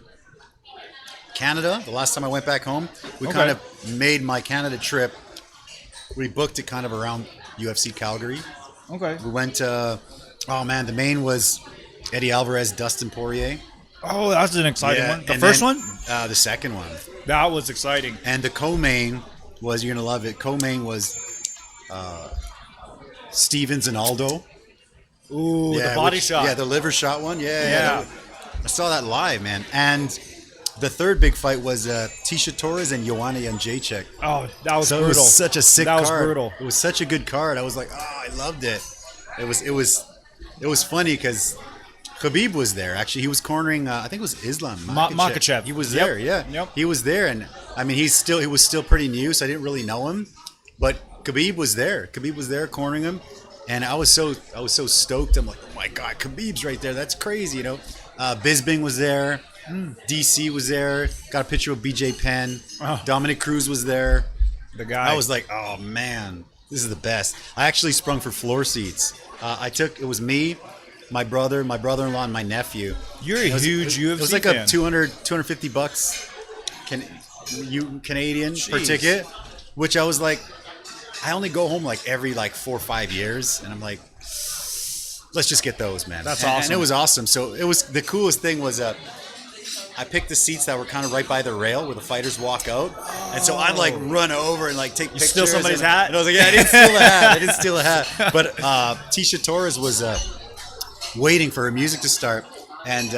Canada. The last time I went back home, we kind of made my Canada trip. We booked it kind of around UFC Calgary. Okay. We went to, oh man, the main was Eddie Alvarez, Dustin Poirier. Oh, that's an exciting one. The and first then, one? The second one. That was exciting. And the co-main was, you're going to love it, co-main was Stevens and Aldo. Ooh, the body shot. Yeah, the liver shot one. Yeah. I saw that live, man. And the third big fight was Tisha Torres and Joanna Jędrzejczyk. Oh, that was So brutal. it was such a sick card. That was brutal. It was such a good card. I was like, oh, I loved it. It was funny because Khabib was there. Actually, he was cornering. I think it was Islam Makhachev. He was there. Yeah. Yep. He was there, and I mean, he was still pretty new, so I didn't really know him. But Khabib was there. Khabib was there cornering him, and I was so stoked. I'm like, oh my god, Khabib's right there. That's crazy, you know. Bisping was there. DC was there. Got a picture with BJ Penn. Oh. Dominic Cruz was there. The guy. I was like, oh man, this is the best. I actually sprung for floor seats. It was me, my brother-in-law, and my nephew. You're a huge UFC It was like fan. a $250 Canadian per Jeez. ticket, which I was like, I only go home like every 4 or 5 years, and I'm like, let's just get those, man. That's And awesome. it was awesome. So it was the coolest thing was I picked the seats that were kind of right by the rail where the fighters walk out, and so I'd run over and take pictures. steal somebody's and, hat? And I was like, yeah, I didn't steal the hat. I didn't steal the hat. But Tisha Torres was waiting for her music to start, and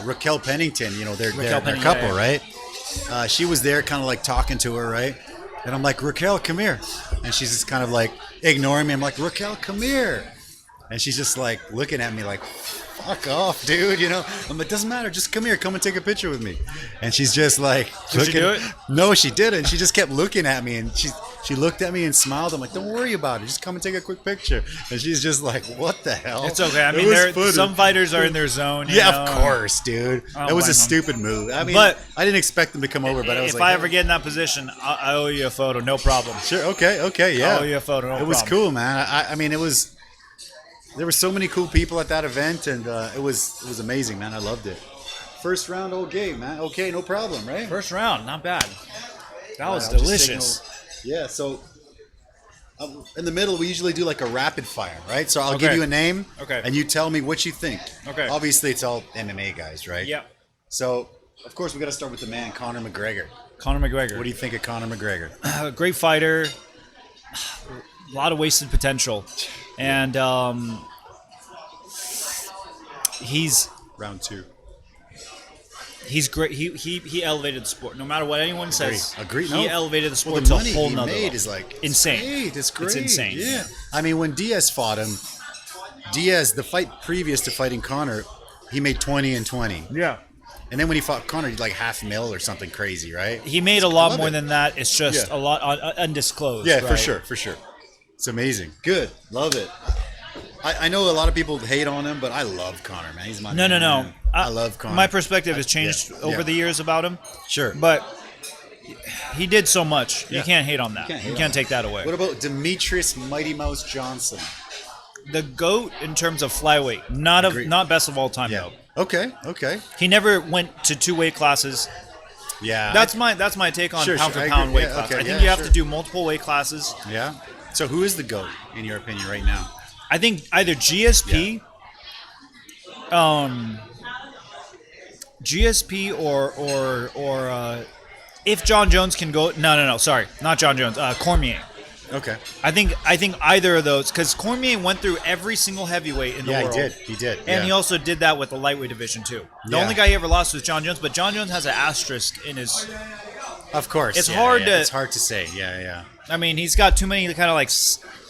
Raquel Pennington, they're a couple, yeah. right? She was there, kind of talking to her, right? And I'm like, Raquel, come here, and she's just kind of ignoring me. I'm like, Raquel, come here, and she's just looking at me like, fuck off, dude. I'm like, doesn't matter, just come here, come and take a picture with me. And she's just Did she do it? No, she didn't. She just kept looking at me, and She looked at me and smiled. I'm like, don't worry about it. Just come and take a quick picture. And she's just like, what the hell? It's okay. I mean, some fighters are in their zone. You know? Of course, dude. That was a stupid move. I mean, I didn't expect them to come over, but I was like, if I ever get in that position, I owe you a photo. No problem. Sure. Okay. Yeah. I owe you a photo. No problem. It was cool, man. I mean, there were so many cool people at that event, and it was amazing, man. I loved it. First round, okay, man. Okay, no problem, right? First round, not bad. That was delicious. Yeah, so in the middle, we usually do like a rapid fire, right? So I'll give you a name, and you tell me what you think. Okay. Obviously, it's all MMA guys, right? Yeah. So, of course, we got to start with the man, Conor McGregor. Conor McGregor. What do you think of Conor McGregor? Great fighter. A lot of wasted potential. And he's... Round 2. He's great. He elevated the sport. No matter what anyone says, he No. elevated the sport the to a money whole he nother made level. is like insane. It's great. It's insane. Yeah. I mean, when Diaz fought him, the fight previous to fighting Conor, he made 20 and 20. Yeah. And then when he fought Conor, he did like $500,000 or something crazy, right? He made a lot more than that. It's just a lot undisclosed. Yeah, right? for sure. It's amazing. Good. Love it. I know a lot of people hate on him, but I love Conor, man. He's my man. No. I love Conor. My perspective has changed over the years about him. Sure. But he did so much. You can't hate on that. You can't take that away. What about Demetrius Mighty Mouse Johnson? The GOAT in terms of flyweight. Not best of all time, though. Okay. He never went to 2 weight classes. Yeah. That's my take on pound for pound weight class. I think you have to do multiple weight classes. Yeah. So who is the GOAT, in your opinion, right now? I think either GSP, or if John Jones can go. No. Sorry, not John Jones. Cormier. Okay. I think either of those, because Cormier went through every single heavyweight in the world. Yeah, he did. And he also did that with the lightweight division too. The only guy he ever lost was John Jones, but John Jones has an asterisk in his. Of course. It's hard to. It's hard to say. Yeah. I mean, he's got too many kind of like.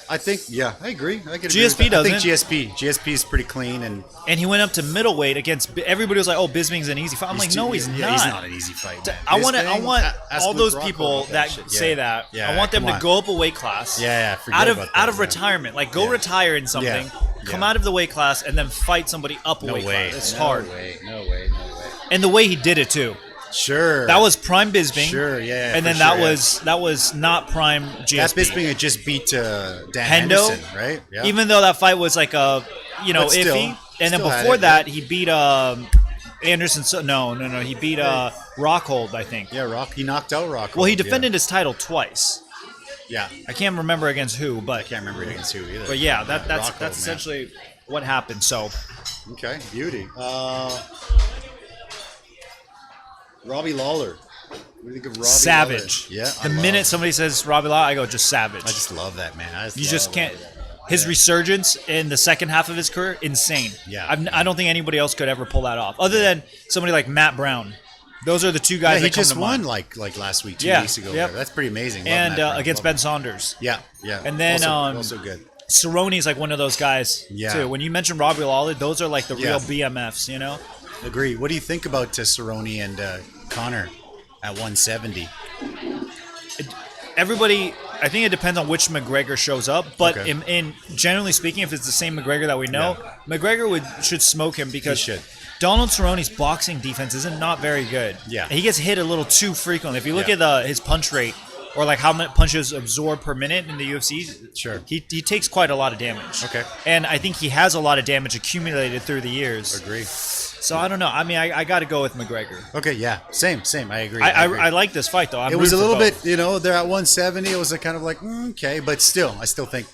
I think, I agree. I could GSP doesn't. I think GSP is pretty clean. And he went up to middleweight against, everybody was like, oh, Bisping's an easy fight. I'm like, no, he's not. He's not an easy fight, man. I want all those people that say that, I want them to go up a weight class. Out of retirement. Like, go retire in something, come out of the weight class, and then fight somebody up a weight class. It's hard. No way. And the way he did it, too. Sure. That was prime Bisping. Sure, yeah. And then that was not prime GSP. That Bisping had just beat Dan Hendo, Henderson, right? Yeah. Even though that fight was like iffy. And then before that, he beat Anderson. No. He beat Rockhold, I think. Yeah, He knocked out Rockhold. Well, he defended his title twice. Yeah. I can't remember against who, but I can't remember against who either. But yeah, that's essentially what happened. So. Okay, beauty. Robbie Lawler. What do you think of Robbie Savage. Lawler? Yeah. The minute somebody says Robbie Lawler, I go just savage. I just love that, man. You just can't. His resurgence in the second half of his career, insane. Yeah. I don't think anybody else could ever pull that off, other than somebody like Matt Brown. Those are the two guys. Yeah, he that come just to won mind. like last week, 2 weeks ago. Yep. That's pretty amazing. And against Ben Saunders. Yeah. And then also good. Cerrone's like one of those guys too. When you mention Robbie Lawler, those are like the real BMFs, you know. Agree. What do you think about Cerrone and Conor at 170? Everybody, I think it depends on which McGregor shows up, but in generally speaking, if it's the same McGregor that we know, McGregor should smoke him because Donald Cerrone's boxing defense isn't not very good. Yeah, he gets hit a little too frequently. If you look at his punch rate or like how many punches absorbed per minute in the UFC, he takes quite a lot of damage. Okay, and I think he has a lot of damage accumulated through the years. Agree. So I don't know. I mean, I got to go with McGregor. Okay, yeah, same. I agree. I like this fight though. It was a little bit, they're at 170. It was kind of like okay, but still, I still think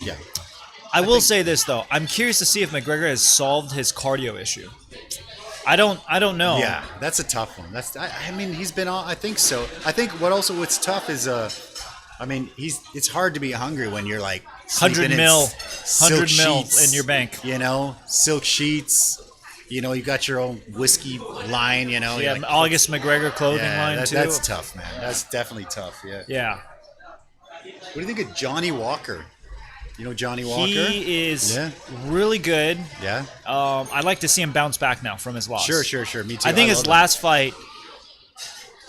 I will say this though. I'm curious to see if McGregor has solved his cardio issue. I don't know. Yeah, that's a tough one. I mean, he's been on. I think so. I think what's tough is it's hard to be hungry when you're like 100 mil in your bank. Silk sheets. You got your own whiskey line, Yeah, like, August McGregor clothing line, too. That's tough, man. That's definitely tough, Yeah. What do you think of Johnny Walker? You know Johnny Walker? He is really good. Yeah. I'd like to see him bounce back now from his loss. Sure. Me too. I think his last fight,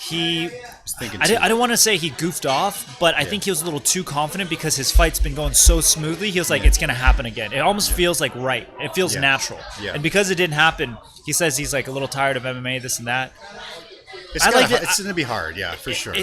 he. Thinking I don't want to say he goofed off, but I think he was a little too confident because his fight's been going so smoothly. He was like, it's going to happen again. It almost feels like right. It feels natural. Yeah. And because it didn't happen, he says he's like a little tired of MMA, this and that. It's going to be hard, for sure.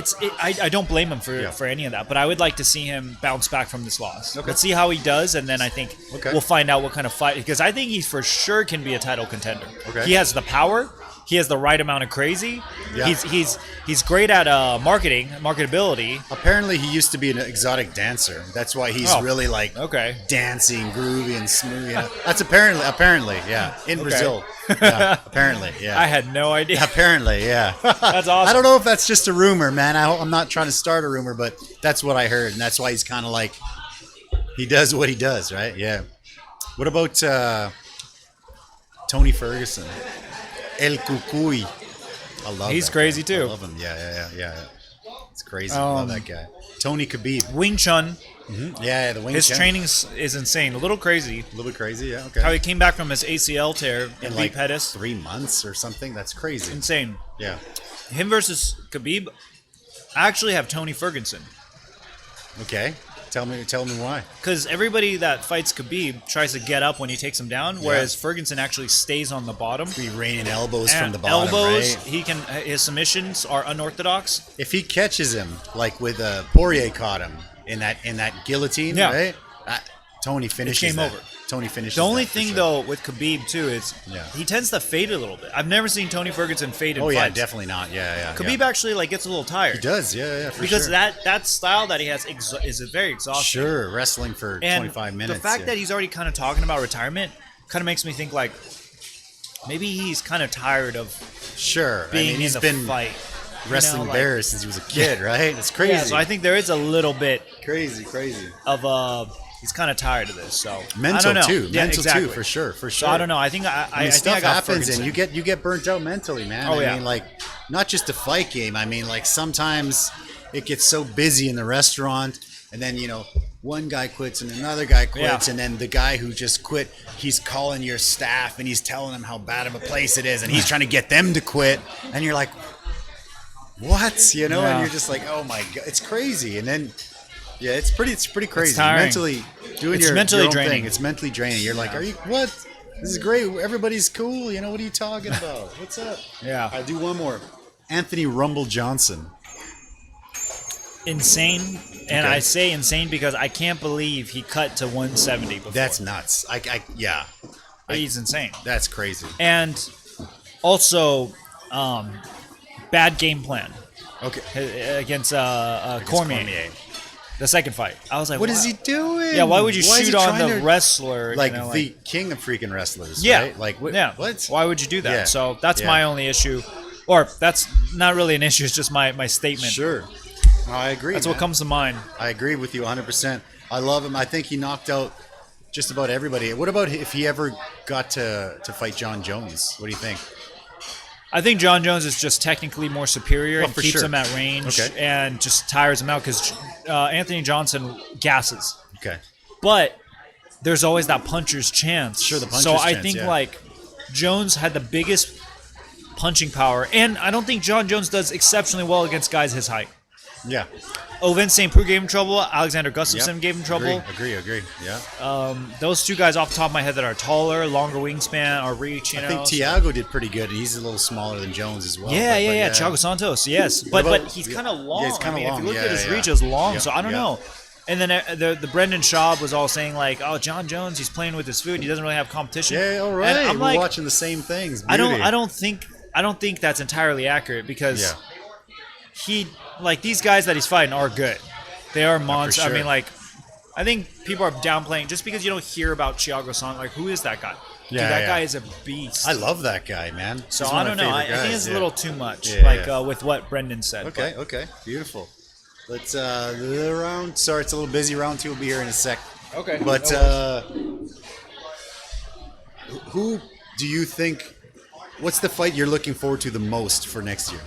I don't blame him for any of that, but I would like to see him bounce back from this loss. Okay. Let's see how he does, and then I think we'll find out what kind of fight, because I think he for sure can be a title contender. Okay. He has the power. He has the right amount of crazy. Yeah. He's great at marketability. Apparently, he used to be an exotic dancer. That's why he's really like dancing, groovy, and smooth. You know? That's apparently, in Brazil. Yeah, apparently, yeah. I had no idea. Apparently, yeah. That's awesome. I don't know if that's just a rumor, man. I'm not trying to start a rumor, but that's what I heard, and that's why he's kind of like he does what he does, right? Yeah. What about Tony Ferguson? El Cucuy. I love He's crazy guy. too. I love him. Yeah. It's crazy. I love that guy. Tony Khabib. Wing Chun. Mm-hmm. Yeah, the Wing Chun. His training is insane. A little crazy. A little bit crazy, yeah. Okay. How he came back from his ACL tear and like beat Pettis. 3 months or something. That's crazy. Insane. Yeah. Him versus Khabib. I actually have Tony Ferguson. Okay. Tell me why. Because everybody that fights Khabib tries to get up when he takes him down, whereas Ferguson actually stays on the bottom. Be raining elbows from the bottom, elbows, right? His submissions are unorthodox. If he catches him, like with Poirier caught him in that guillotine, right? Tony finishes Game over. Tony finishes. The only thing though with Khabib too is he tends to fade a little bit. I've never seen Tony Ferguson fade in fights. Oh yeah, definitely not. Yeah. Khabib actually like gets a little tired. He does, yeah, for because sure. that style that he has is very exhausting. Sure, wrestling for 25 minutes. The fact that he's already kind of talking about retirement kind of makes me think like maybe he's kind of tired of being he's in the been fight. Wrestling bears since he was a kid, right? It's crazy. Yeah, so I think there is a little bit crazy of he's kind of tired of this. So mental I don't know. too, yeah, mental exactly. too, for sure. So I don't know. I think stuff I got happens, Ferguson. and you get burnt out mentally, man. I mean, like not just a fight game. I mean, like sometimes it gets so busy in the restaurant, and then one guy quits and another guy quits, and then the guy who just quit, he's calling your staff and he's telling them how bad of a place it is, and he's trying to get them to quit, and you're like, what? And you're just like, oh my god, it's crazy. And then it's pretty crazy. It's tiring. Mentally doing your own thing. It's mentally draining. You're like, are you what? This is great. Everybody's cool. What are you talking about? What's up? Yeah. I'll do one more. Anthony Rumble Johnson. Insane. And I say insane because I can't believe he cut to 170 before. That's nuts. He's insane. That's crazy. And also, bad game plan. Okay. Against Cormier. The second fight. I was like, what is he doing? Yeah, why would you shoot on the wrestler? Like the king of freaking wrestlers, yeah. right? Like, what? Why would you do that? Yeah. So that's my only issue. Or that's not really an issue. It's just my statement. Sure. I agree. That's what comes to mind. I agree with you 100%. I love him. I think he knocked out just about everybody. What about if he ever got to fight John Jones? What do you think? I think John Jones is just technically more superior and keeps him at range and just tires him out because Anthony Johnson gasses. Okay. But there's always that puncher's chance. Sure, the puncher's chance. So I think like Jones had the biggest punching power, and I don't think John Jones does exceptionally well against guys his height. Yeah. Vince St. Preux gave him trouble. Alexander Gustafsson gave him trouble. Agree. Yeah. Those two guys off the top of my head that are taller, longer wingspan, or reach. I think Thiago did pretty good. He's a little smaller than Jones as well. Yeah. Thiago Santos, yes. But he's kind of long. Yeah, he's kind of long. If you look at his reach, it's long. Yeah, so I don't know. And then the Brendan Schaub was all saying like, oh, John Jones, he's playing with his food. He doesn't really have competition. Yeah, all right. And I'm We're watching the same things. Beauty. I don't think that's entirely accurate because these guys that he's fighting are good. They are monsters. Sure. I mean, like, I think people are downplaying just because you don't hear about Thiago Santos. Like, who is that guy? Dude, that guy is a beast. I love that guy, man. So I don't know. I think it's a little too much, with what Brendan said. Okay, beautiful. Let's the round. Sorry, it's a little busy. Round 2 will be here in a sec. Okay. But who do you think? What's the fight you're looking forward to the most for next year?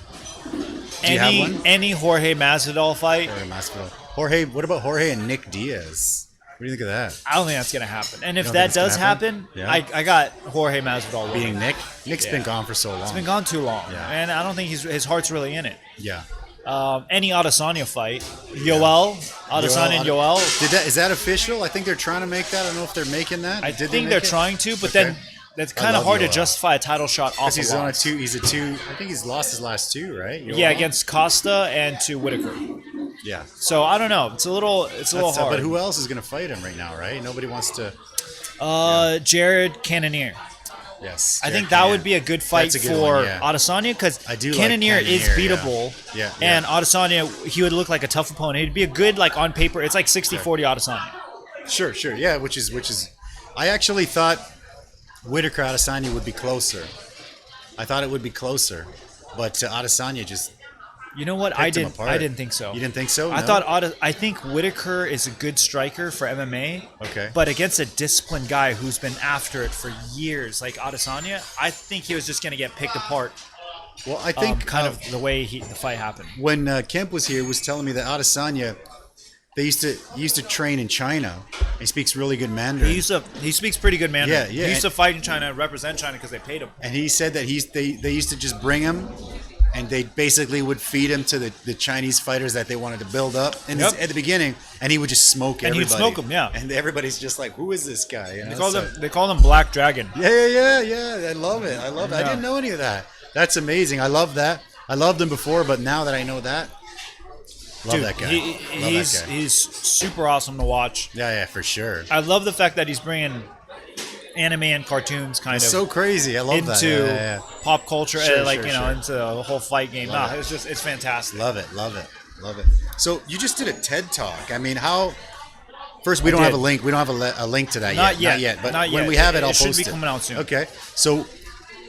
Do you have one? Any Jorge Masvidal fight? Jorge, what about Jorge and Nick Diaz? What do you think of that? I don't think that's gonna happen. And if don't that think it's does gonna happen? happen, Yeah. I got Jorge Masvidal Beating winning. Nick? Nick's Yeah. been gone for so long. It's been gone too long, Yeah. and I don't think his heart's really in it. Yeah. Any Adesanya fight, Adesanya and Yoel. Is that official? I think they're trying to make that. I don't know if they're making that. I Did they think make they're it? trying to, but Okay. then that's kind of love hard to Yoel. justify a title shot off. Because he's a on a loss. two. He's a two. I think he's lost his last two, right? Yeah, against Costa and to Whitaker. Yeah. So I don't know. It's a little hard. But who else is going to fight him right now, right? Nobody wants to. Jared Cannonier. Yes. I think that would be a good fight That's a good for one, yeah. Adesanya because I do like Cannonier is Cannonier, beatable. Yeah. And Adesanya, he would look like a tough opponent. He'd be a good, like, on paper, it's like 60-40 Adesanya. Sure. Yeah, which is. I actually thought Whitaker Adesanya would be closer. I thought it would be closer, but Adesanya just. You know what? I didn't think so. You didn't think so? I No? thought I think Whitaker is a good striker for MMA. Okay. But against a disciplined guy who's been after it for years, like Adesanya, I think he was just going to get picked apart. Well, I think Kind of the way the fight happened. when Kemp was here, was telling me that Adesanya, he used to train in China. He speaks really good Mandarin. He speaks pretty good Mandarin. Yeah. He used to fight in China, represent China because they paid him. And he said that they used to just bring him, and they basically would feed him to the Chinese fighters that they wanted to build up at the beginning, and he would just smoke everybody. And he'd smoke them, yeah. And everybody's just like, who is this guy? You know, They call them Black Dragon. Yeah. I love it. I Yeah. didn't know any of that. That's amazing. I love that. I loved him before, but now that I know that, love that guy. He's super awesome to watch. Yeah, for sure. I love the fact that he's bringing anime and cartoons kind It's of so crazy. I love that. into Yeah. pop culture, Sure, into the whole fight game. Love it. It's fantastic. Love it. So you just did a TED Talk. I mean, how? First, we don't have a link. We don't have a link to that Not yet. yet. But Not when yet. we have it, I'll It should post be it. coming out soon. Okay. So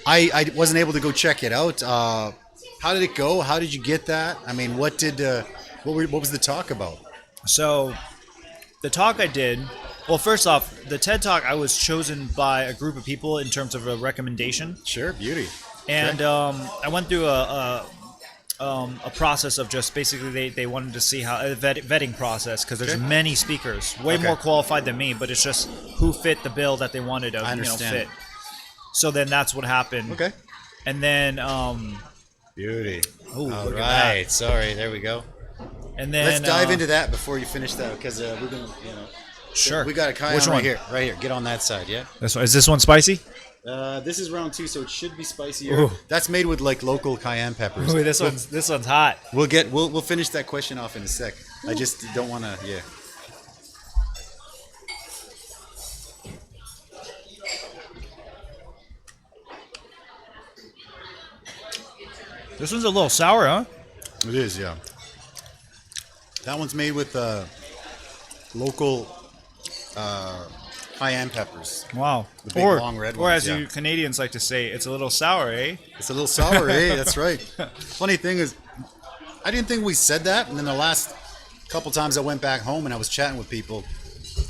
I wasn't able to go check it out. How did it go? How did you get that? I mean, what was the talk about? So the talk I did, well, first off, the TED Talk, I was chosen by a group of people in terms of a recommendation. Sure, beauty. And I went through a process of just basically they wanted to see how a vetting process because there's many speakers way more qualified than me, but it's just who fit the bill that they wanted to fit. So then that's what happened. Okay. And then Beauty. Ooh, All look at right. that. Sorry. There we go. and then Let's dive into that before you finish that because we're gonna, Sure. We got a Khai Which on one? right here. Get on that side. Yeah. Is this one spicy? This is round 2, so it should be spicier. Ooh. That's made with like local cayenne peppers. Ooh, this one's hot. We'll finish that question off in a sec. I just don't want to. Yeah. This one's a little sour, huh? It is, yeah. That one's made with local cayenne peppers. Wow. The big, long red or ones, as yeah. you Canadians like to say, it's a little sour, eh? It's a little sour, eh? That's right. Funny thing is, I didn't think we said that, and then the last couple times I went back home and I was chatting with people,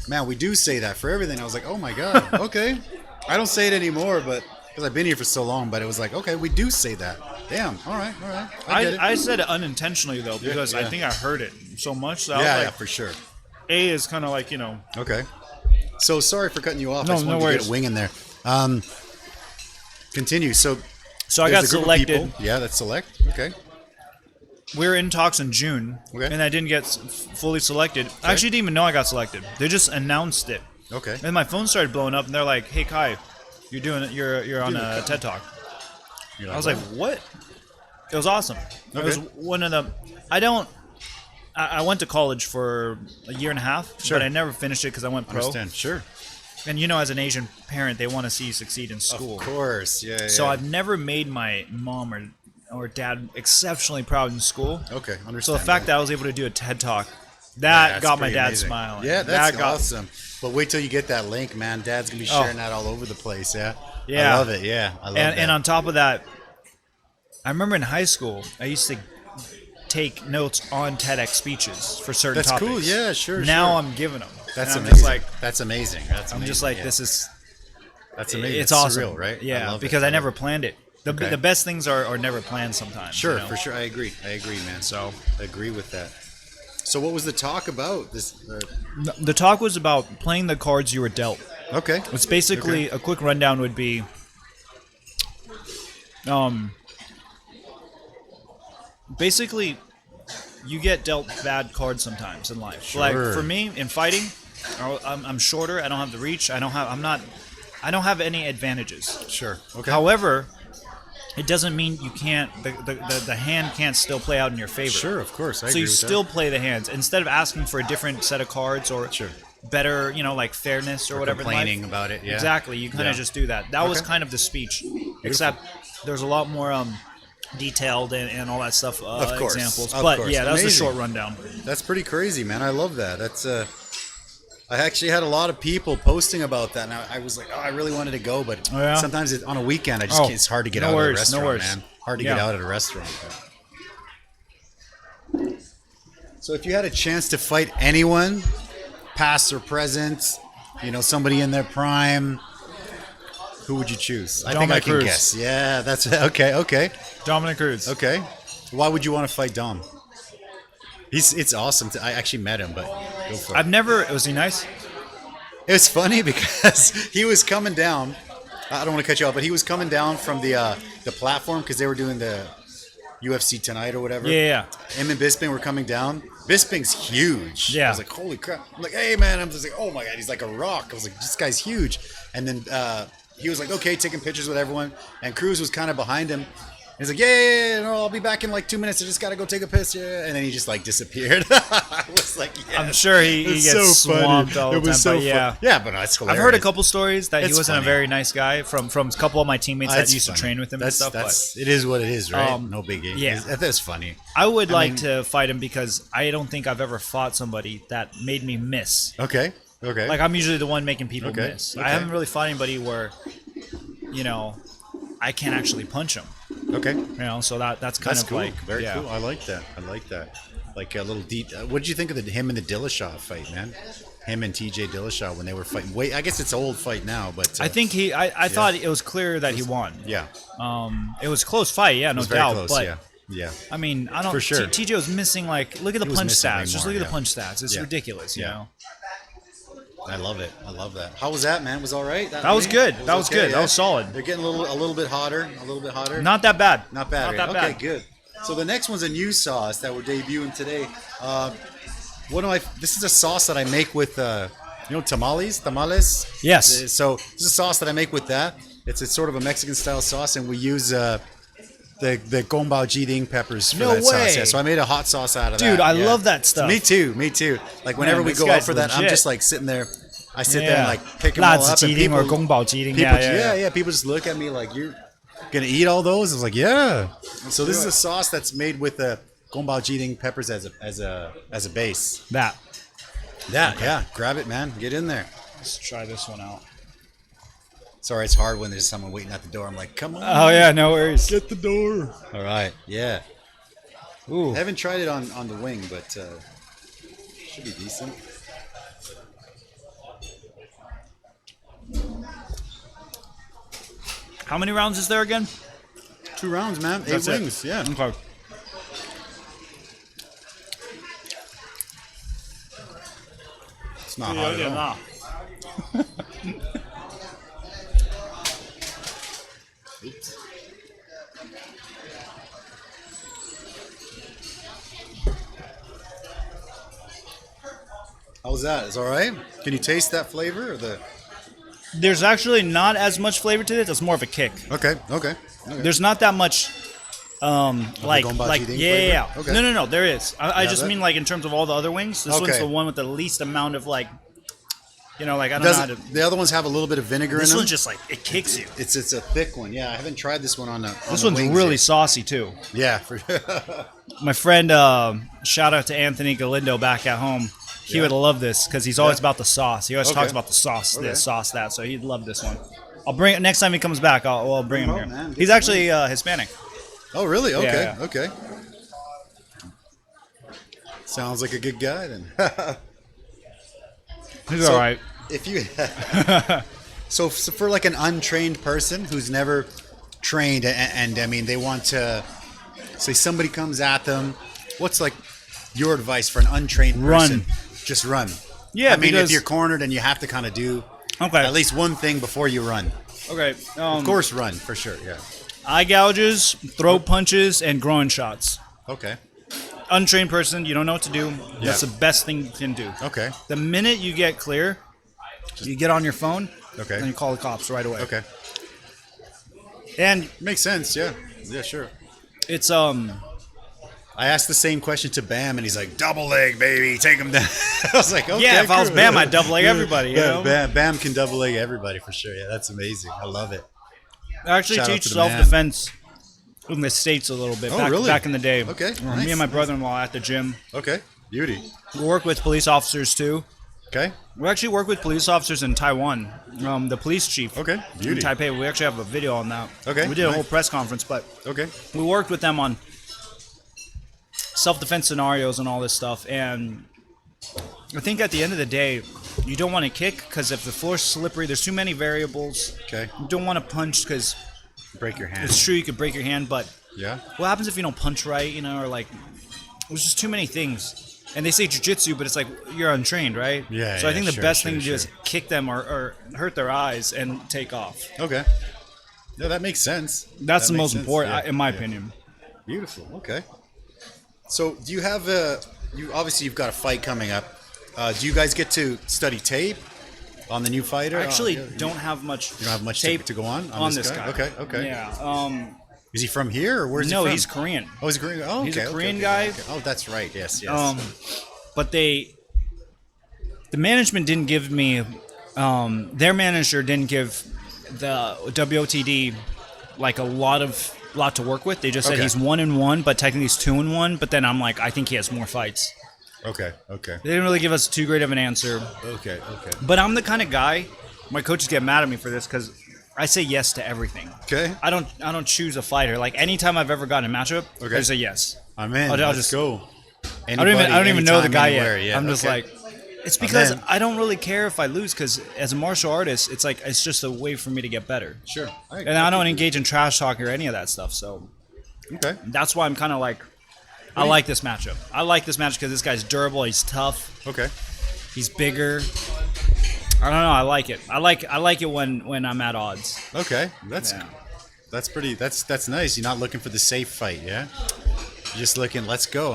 man, we do say that for everything. I was like, oh my god, okay. I don't say it anymore, but because I've been here for so long. But it was like, okay, we do say that. Damn. All right. I get it. I said it unintentionally though because I think I heard it so much that I was like, yeah, for sure. A is kind of like Okay. So sorry for cutting you off. No, I just wanted no to get worries. a wing in there. Continue. So I got there's a group of selected. people. Yeah, that's select. Okay. We were in talks in June, Okay. and I didn't get fully selected. I actually didn't even know I got selected. They just announced it, Okay. and my phone started blowing up, and they're like, "Hey Khai, you're on a TED Talk." You're I was like, "What?" It was awesome. It was one of the. I went to college for a year and a half, Sure. but I never finished it because I went pro. understand. Sure. And as an Asian parent, they want to see you succeed in school. Of course. Yeah. So yeah. I've never made my mom or dad exceptionally proud in school. Okay. Understand. So the fact that I was able to do a TED Talk, that that's got my pretty dad amazing. smiling. Yeah, that's that got, awesome. But wait till you get that link, man. Dad's gonna be sharing that all over the place. Yeah. Yeah. I love it. Yeah. I love that. And on top of that, I remember in high school, I used to take notes on TEDx speeches for certain That's topics. cool. Yeah. Sure. Now sure. I'm giving them. That's and I'm amazing. just like, That's amazing. That's I'm amazing. just like, yeah. this is. That's amazing. It's awesome, surreal, right? Yeah, love because it. I never planned it. Okay. The best things are never planned sometimes. Sure, for sure. I agree, man. So I agree with that. So what was the talk about? The talk was about playing the cards you were dealt. Okay. It's basically, a quick rundown would be, basically, you get dealt bad cards sometimes in life. Sure. Like for me, in fighting, I'm shorter. I don't have the reach. I don't have any advantages. Sure. Okay. However, it doesn't mean you can't. The hand can't still play out in your favor. Sure, of course. I so agree you with still that. play the hands instead of asking for a different set of cards or better, like fairness or whatever. Complaining about it. Yeah. Exactly. You kind of just do that. That was kind of the speech, except there's a lot more detailed and all that stuff. Of course. Examples. Of But course. yeah, that was a Amazing. short rundown. That's pretty crazy, man. I love that. That's I actually had a lot of people posting about that, and I was like, oh, I really wanted to go, but sometimes on a weekend, it's hard to get out of a restaurant, man. Hard to get out at a restaurant. So if you had a chance to fight anyone, past or present, somebody in their prime, who would you choose? I think I can guess. Yeah, that's okay. Dominic Cruz. Okay. Why would you want to fight Dom? It's awesome. I actually met him, but go for it. Was he nice? It was funny because he was coming down. I don't want to cut you off, but he was coming down from the platform because they were doing the UFC tonight or whatever. Yeah. Him and Bisping were coming down. Bisping's huge. Yeah. I was like, holy crap. I'm like, hey, man. I'm just like, oh, my God. He's like a rock. I was like, this guy's huge. And then he was like, okay, taking pictures with everyone. And Cruz was kind of behind him. He's like, yeah, no, I'll be back in like 2 minutes. I just got to go take a piss. Yeah. And then he just like disappeared. I was like, yeah. I'm sure he gets swamped all the time. So but yeah. Yeah, but that's hilarious. I've heard a couple stories that he wasn't funny. a very nice guy from a couple of my teammates that used to train with him and stuff. It is what it is, right? No biggie. Yeah. That's funny. I would like to fight him because I don't think I've ever fought somebody that made me miss. Okay. Like I'm usually the one making people miss. Okay. I haven't really fought anybody where, I can't actually punch him. Okay. So that's kind of cool. like Very cool. I like that. Like a little what did you think of him and the Dillashaw fight, man? Him and TJ Dillashaw when they were fighting. I guess it's an old fight now, but I think I thought it was clear that he won. Yeah. It was a close fight, no doubt. Very close, but yeah. I mean, I don't. For sure. TJ was missing look at the punch stats. Just look at the punch stats. It's ridiculous, you know. I love it. I love that. How was that, man? Was all right? That was good. That was good. That was solid. They're getting a little bit hotter. Not that bad. Not bad. Not that bad. Okay, good. So the next one's a new sauce that we're debuting today. This is a sauce that I make with, tamales? Yes. So this is a sauce that I make with that. It's sort of a Mexican style sauce, and we use the gombao jiding peppers for that sauce. Yeah, so I made a hot sauce out of that. Dude, I love that stuff. Me too. Like whenever we go out for that, I'm just like sitting there. I sit there and like pick them all up. And people, or gongbao jiding. People just look at me like, you're gonna eat all those? I was like, yeah. So this is a sauce that's made with the gombao jiding peppers as a base. Yeah. Grab it, man. Get in there. Let's try this one out. Sorry, it's hard when there's someone waiting at the door. I'm like, come on. Oh yeah, no worries. Get the door. All right. Yeah. Ooh. I haven't tried it on the wing, but should be decent. How many rounds is there again? 2 rounds, man. 8 wings. Yeah. Okay. It's not hot at all. Oops. How was that? Is it all right? Can you taste that flavor or the? There's actually not as much flavor to it. It's more of a kick. Okay. There's not that much. Okay. No. There is. I just mean in terms of all the other wings. This one's the one with the least amount of I don't know how to. The other ones have a little bit of vinegar in them. This one's just it kicks you. It's a thick one. Yeah, I haven't tried this one on the. This one's really saucy too. Yeah, for sure. My friend, shout out to Anthony Galindo back at home. He would love this because he's always about the sauce. He always talks about the sauce, this, sauce, that. So he'd love this one. I'll bring it next time he comes back. I'll bring him here. Man, he's actually Hispanic. Oh, really? Okay, Yeah. Okay. Sounds like a good guy then. He's all right. If you, so for an untrained person who's never trained, and I mean they want to, say somebody comes at them, what's your advice for an untrained person? Just run. Yeah, I mean, if you're cornered and you have to kind of do at least one thing before you run. Okay. Of course, run for sure. Yeah. Eye gouges, throat punches, and groin shots. Okay. Untrained person, you don't know what to do. That's the best thing you can do. Okay. The minute you get clear, you get on your phone. Okay. And you call the cops right away. Okay. And makes sense. Yeah. Yeah. Sure. It's I asked the same question to Bam, and he's like, "Double leg, baby, take him down." I was like, "Okay." Yeah, if I was Bam, I'd double leg everybody. You know? Bam can double leg everybody for sure. Yeah, that's amazing. I love it. I actually teach self-defense in the States a little bit. Back in the day. Okay. Nice. Me and my brother-in-law at the gym. Okay. Beauty. We work with police officers too. Okay. We actually work with police officers in Taiwan. The police chief. Okay. Beauty. In Taipei. We actually have a video on that. Okay. We did a whole press conference, but we worked with them on self-defense scenarios and all this stuff. And I think at the end of the day, you don't want to kick because if the floor's slippery, there's too many variables. Okay. You don't want to punch because break your hand. It's true you could break your hand, but yeah, what happens if you don't punch right? You know, or like there's just too many things. And they say jiu-jitsu, but it's like you're untrained, right? Yeah. So I think the best thing to do is kick them or hurt their eyes and take off. Okay. Yeah, that makes sense. That's the most important, in my opinion. Beautiful. Okay. So do you have you've got a fight coming up. Do you guys get to study tape on the new fighter? I actually don't have much. You don't have much tape to go on this guy. Okay. Yeah. Is he from here or where's he from? No, he's Korean. Oh, he's a Korean. Oh, okay. He's a Korean guy. Okay. Oh, that's right. Yes. But the management didn't give me. Their manager didn't give the WOTD like a lot to work with. They just said he's 1-1, but technically he's 2-1. But then I'm like, I think he has more fights. Okay. They didn't really give us too great of an answer. Okay. But I'm the kind of guy. My coaches get mad at me for this because I say yes to everything. Okay. I don't choose a fighter. Like anytime I've ever gotten a matchup, I say yes. I'm in. I'll just go. Anybody, I don't even know the guy anywhere, yet. I'm just like, it's because I don't really care if I lose because as a martial artist, it's like it's just a way for me to get better. Sure. And I don't engage in trash talk or any of that stuff. So that's why I'm kind of like, I like this matchup. I like this match because this guy's durable. He's tough. Okay. He's bigger. I don't know. I like it. I like it when I'm at odds. Okay. That's nice. You're not looking for the safe fight, yeah? You're just looking, let's go.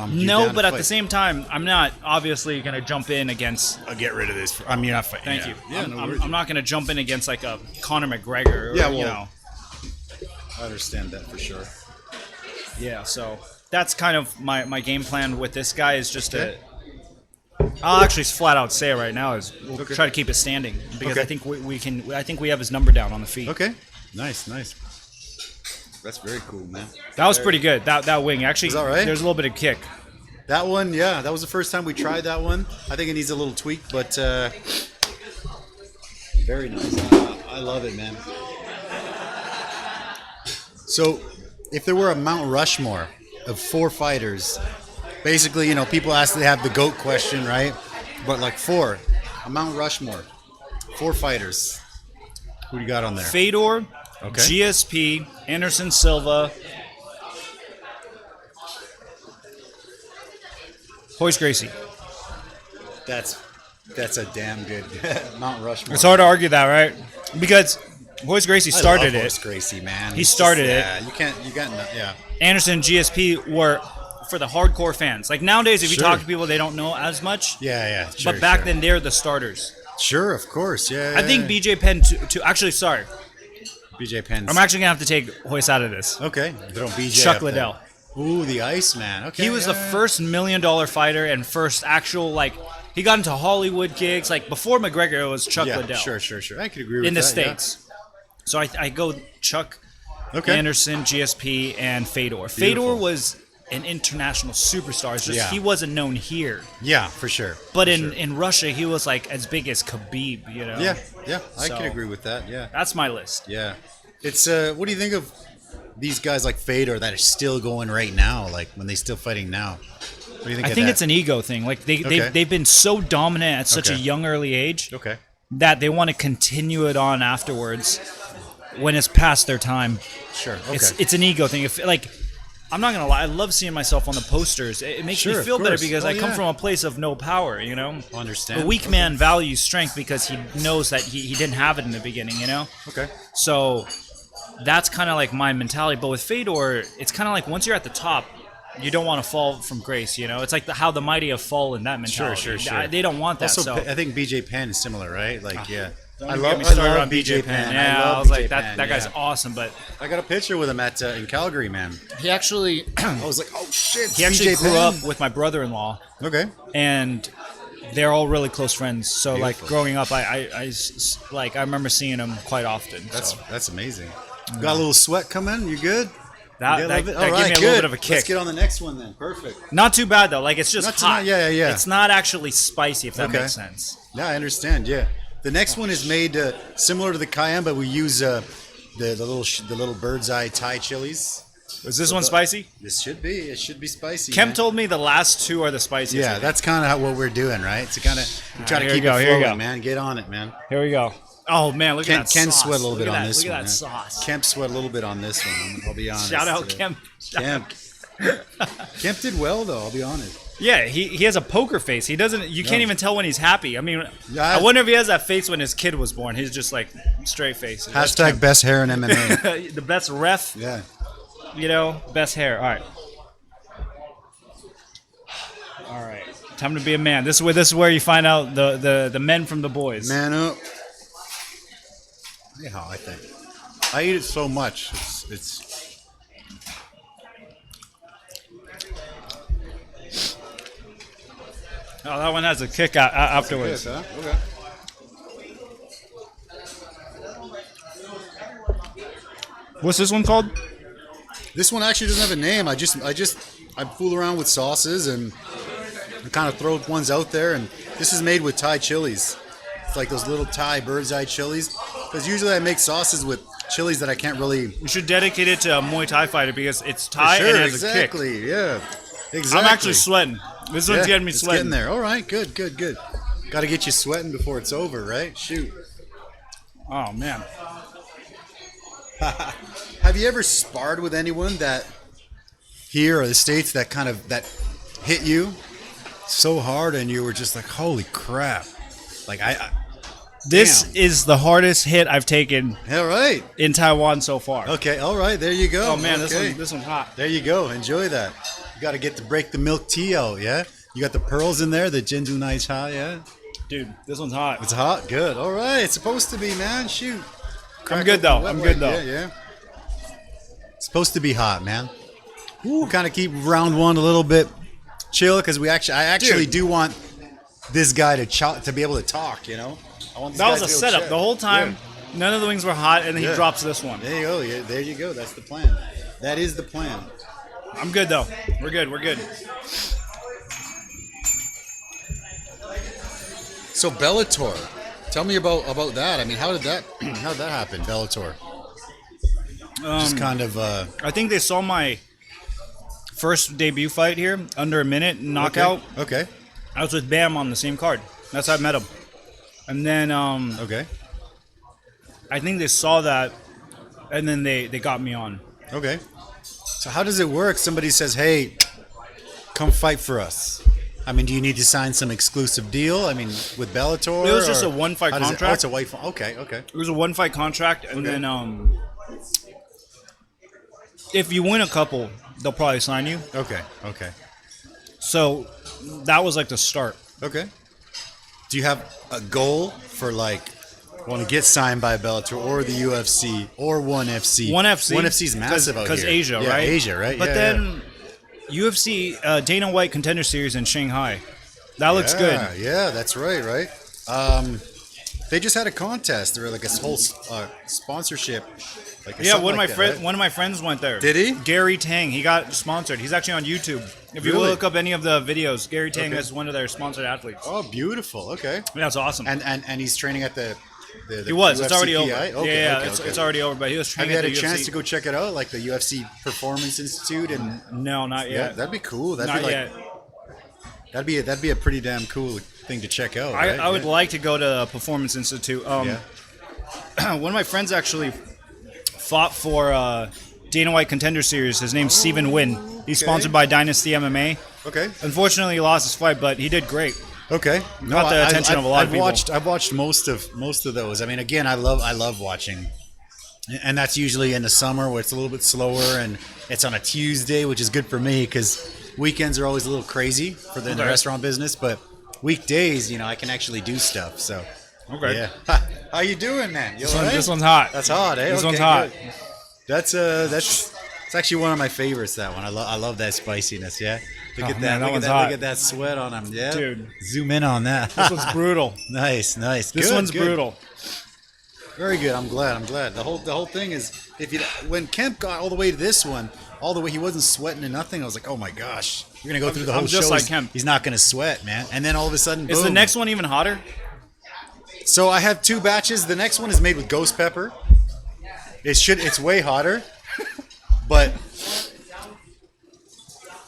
But at the same time, I'm not obviously going to jump in against. I'll get rid of this. You're not fighting. Thank you. Yeah, I'm not going to jump in against like a Conor McGregor. Or, you know. I understand that for sure. Yeah, so that's kind of my game plan with this guy is just to. I'll actually flat out say it right now is we'll try to keep it standing because I think we can. I think we have his number down on the feet. Okay. Nice. That's very cool, man. That was pretty good. That wing actually. Is that right? There's a little bit of kick. That one, yeah. That was the first time we tried that one. I think it needs a little tweak, but very nice. I love it, man. So, if there were a Mount Rushmore of 4 fighters, basically, you know, people ask, they have the GOAT question, right? But like 4, a Mount Rushmore, 4 fighters. Who do you got on there? Fedor, GSP, Anderson Silva, Royce Gracie. That's a damn good Mount Rushmore. It's hard to argue that, right? Because Royce Gracie started it. Royce Gracie, man. He started it. Yeah. Anderson and GSP were for the hardcore fans. Like nowadays, if you talk to people, they don't know as much. Yeah. Sure, but back then, they're the starters. Sure, of course. Yeah. I think BJ Penn actually, sorry. BJ Penn. I'm actually going to have to take Royce out of this. Okay. Throw BJ Chuck up Liddell. There. Ooh, the Iceman. Okay. He was the first $1 million fighter and first actual, like, he got into Hollywood gigs. Like, before McGregor, it was Chuck Liddell. Sure. I could agree with that. In the States. Yeah. So I go Chuck, Anderson, GSP, and Fedor. Beautiful. Fedor was an international superstar. It's just he wasn't known here. Yeah, for sure. But in Russia, he was like as big as Khabib, you know? Yeah. I can agree with that, yeah. That's my list. Yeah. It's, what do you think of these guys like Fedor that are still going right now, like when they're still fighting now? What do you think I think it's an ego thing. Like they've been so dominant at such a young, early age that they want to continue it on afterwards when it's past their time. Sure. Okay. It's an ego thing. If like I'm not gonna lie, I love seeing myself on the posters. It makes me feel better because I come from a place of no power, you know? Understand. A weak man values strength because he knows that he didn't have it in the beginning, you know? Okay. So that's kind of like my mentality. But with Fedor, it's kind of like once you're at the top, you don't want to fall from grace, you know? It's like how the mighty have fallen, that mentality. Sure. They don't want that. Also, so I think BJ Penn is similar, right? Like, yeah. I love BJ Penn. Yeah, I was like, that guy's awesome. But I got a picture with him in Calgary, man. He actually, I was like, oh shit. He actually grew up with my brother-in-law. Okay. And they're all really close friends. So Beautiful. like growing up, I remember seeing him quite often. That's amazing. Got a little sweat coming. You good? That gave me a little bit of a kick. Let's get on the next one then. Perfect. Not too bad though. Like it's just hot. Yeah. It's not actually spicy, if that makes sense. Yeah, I understand. Yeah. The next one is made similar to the cayenne, but we use the little bird's eye Thai chilies. Is this one spicy? This should be. It should be spicy. Kem told me the last two are the spiciest. Yeah, that's kind of what we're doing, right? So kind of try to keep it flowing, man. Get on it, man. Here we go. Oh man, look at that sauce. Ken sweat a little bit on this one. Look at that sauce. Kemp sweat a little bit on this one. I'll be honest. Shout out Kemp. Kemp did well though. I'll be honest. Yeah, he has a poker face. He doesn't. You can't even tell when he's happy. I mean, Yeah, I wonder if he has that face when his kid was born. He's just like straight face. Hashtag best hair in MMA. The best ref. Yeah. You know, best hair. All right. All right. Time to be a man. This is where you find out the men from the boys. Man up. Yeah, I think. I eat it so much. It's Oh, that one has a kick afterwards. Good, huh? Okay. What's this one called? This one actually doesn't have a name. I fool around with sauces and kind of throw ones out there. And this is made with Thai chilies. It's like those little Thai bird's eye chilies. Because usually I make sauces with chilies that I can't really. You should dedicate it to a Muay Thai fighter because it's Thai and it has a kick. Exactly. Yeah. Exactly. I'm actually sweating. This one's getting me sweating. It's getting there. All right. Good. Got to get you sweating before it's over, right? Shoot. Oh man. Have you ever sparred with anyone that here or the States that hit you so hard and you were just like, holy crap? Like This is the hardest hit I've taken. All right. In Taiwan so far. Okay. All right. There you go. Oh man, okay. this one's hot. There you go. Enjoy that. You got to break the milk tea out. Yeah. You got the pearls in there. The Jinju Nai Cha. Yeah. Dude, this one's hot. It's hot. Good. All right. It's supposed to be, man. Shoot. I'm good though. Yeah. It's supposed to be hot, man. We'll kind of keep round one a little bit chill because I actually do want this guy to be able to talk. You know. That was a setup the whole time. Yeah. None of the wings were hot, and then he drops this one. There you go. Yeah, there you go. That's the plan. That is the plan. I'm good though. We're good. So Bellator, tell me about that. I mean, how did that happen? Bellator. Just kind of. I think they saw my first debut fight here, under a minute knockout. Okay. I was with Bam on the same card. That's how I met him. And then okay. I think they saw that, and then they got me on. Okay. So how does it work? Somebody says, "Hey, come fight for us." I mean, do you need to sign some exclusive deal? I mean, with Bellator? It was just a one-fight contract. It's a white. Okay. It was a one-fight contract, and then if you win a couple, they'll probably sign you. Okay. So that was like the start. Okay. Do you have a goal for want to get signed by Bellator or the UFC or ONE FC? ONE FC is massive out here. Because Asia, right? Asia, right? But then UFC Dana White Contender Series in Shanghai. That looks good. Yeah, that's right. They just had a contest. There was like a whole sponsorship. One of my friends went there. Did he? Gary Tang. He got sponsored. He's actually on YouTube. If you look up any of the videos, Gary Tang is one of their sponsored athletes. Oh, beautiful. Okay. Yeah, that's awesome. And he's training at the he was. UFC It's already over. Okay, it's already over. But he was training. Have you had at the a chance UFC. to go check it out, like the UFC Performance Institute? And no, not yet. Yeah, that'd be cool. Not yet. That'd be a pretty damn cool thing to check out. Right? I would like to go to the Performance Institute. One of my friends actually fought for Dana White Contender Series. His name's Steven Wynn. He's sponsored by Dynasty MMA. Okay. Unfortunately, he lost his fight, but he did great. Okay. Got the attention of a lot of people. I've watched most of those. I mean, again, I love watching, and that's usually in the summer where it's a little bit slower, and it's on a Tuesday, which is good for me because weekends are always a little crazy for the restaurant business, but weekdays, I can actually do stuff. So. Okay. Yeah. How you doing, man? This one's hot. That's hot, eh? This one's hot. Good. That's actually one of my favorites. That one. I love that spiciness. Yeah. Look at that. Look at that sweat on him. Yeah. Dude. Zoom in on that. This one's brutal. Nice. This one's brutal. Very good. I'm glad. The whole thing is when Kemp got all the way to this one, all the way he wasn't sweating and nothing. I was like, oh my gosh, you're gonna go through the whole show. Just like Kemp. He's not gonna sweat, man. And then all of a sudden, boom. Is the next one even hotter? So I have 2 batches. The next one is made with ghost pepper. It's way hotter, but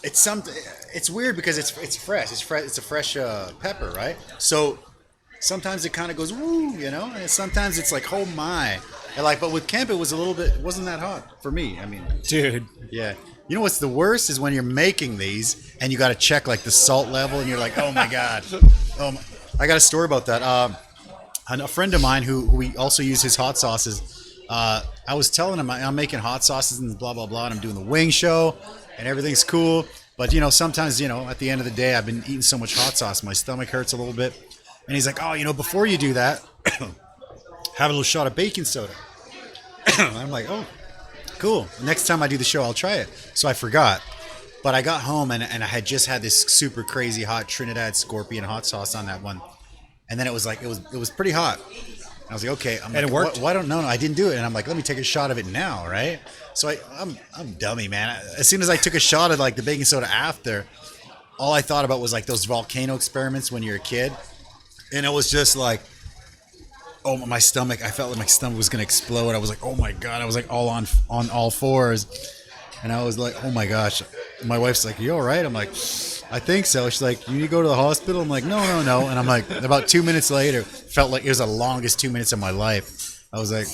it's weird because it's fresh. It's a fresh pepper, right? So sometimes it kind of goes woo, and sometimes it's like, oh my. And but with Kemp it wasn't that hot for me. I mean, dude. Yeah. You know what's the worst is when you're making these and you got to check like the salt level and you're like, oh my god. I got a story about that. A friend of mine who we also use his hot sauces, I was telling him I'm making hot sauces and blah, blah, blah, and I'm doing the wing show and everything's cool. But, sometimes, at the end of the day, I've been eating so much hot sauce, my stomach hurts a little bit. And he's like, oh, before you do that, have a little shot of baking soda. I'm like, oh, cool. Next time I do the show, I'll try it. So I forgot. But I got home and I had just had this super crazy hot Trinidad Scorpion hot sauce on that one. And then it was like it was pretty hot. I was like, okay. It worked? Why don't I didn't do it. And I'm like, let me take a shot of it now, right? So I'm dummy, man. As soon as I took a shot of like the baking soda after, all I thought about was like those volcano experiments when you're a kid, and it was just like, oh my stomach. I felt like my stomach was gonna explode. I was like, oh my god. I was like all on all fours, and I was like, oh my gosh. My wife's like, you all right? I'm like, I think so. She's like, you need to go to the hospital? I'm like, no. And I'm like, about 2 minutes later, felt like it was the longest 2 minutes of my life. I was like,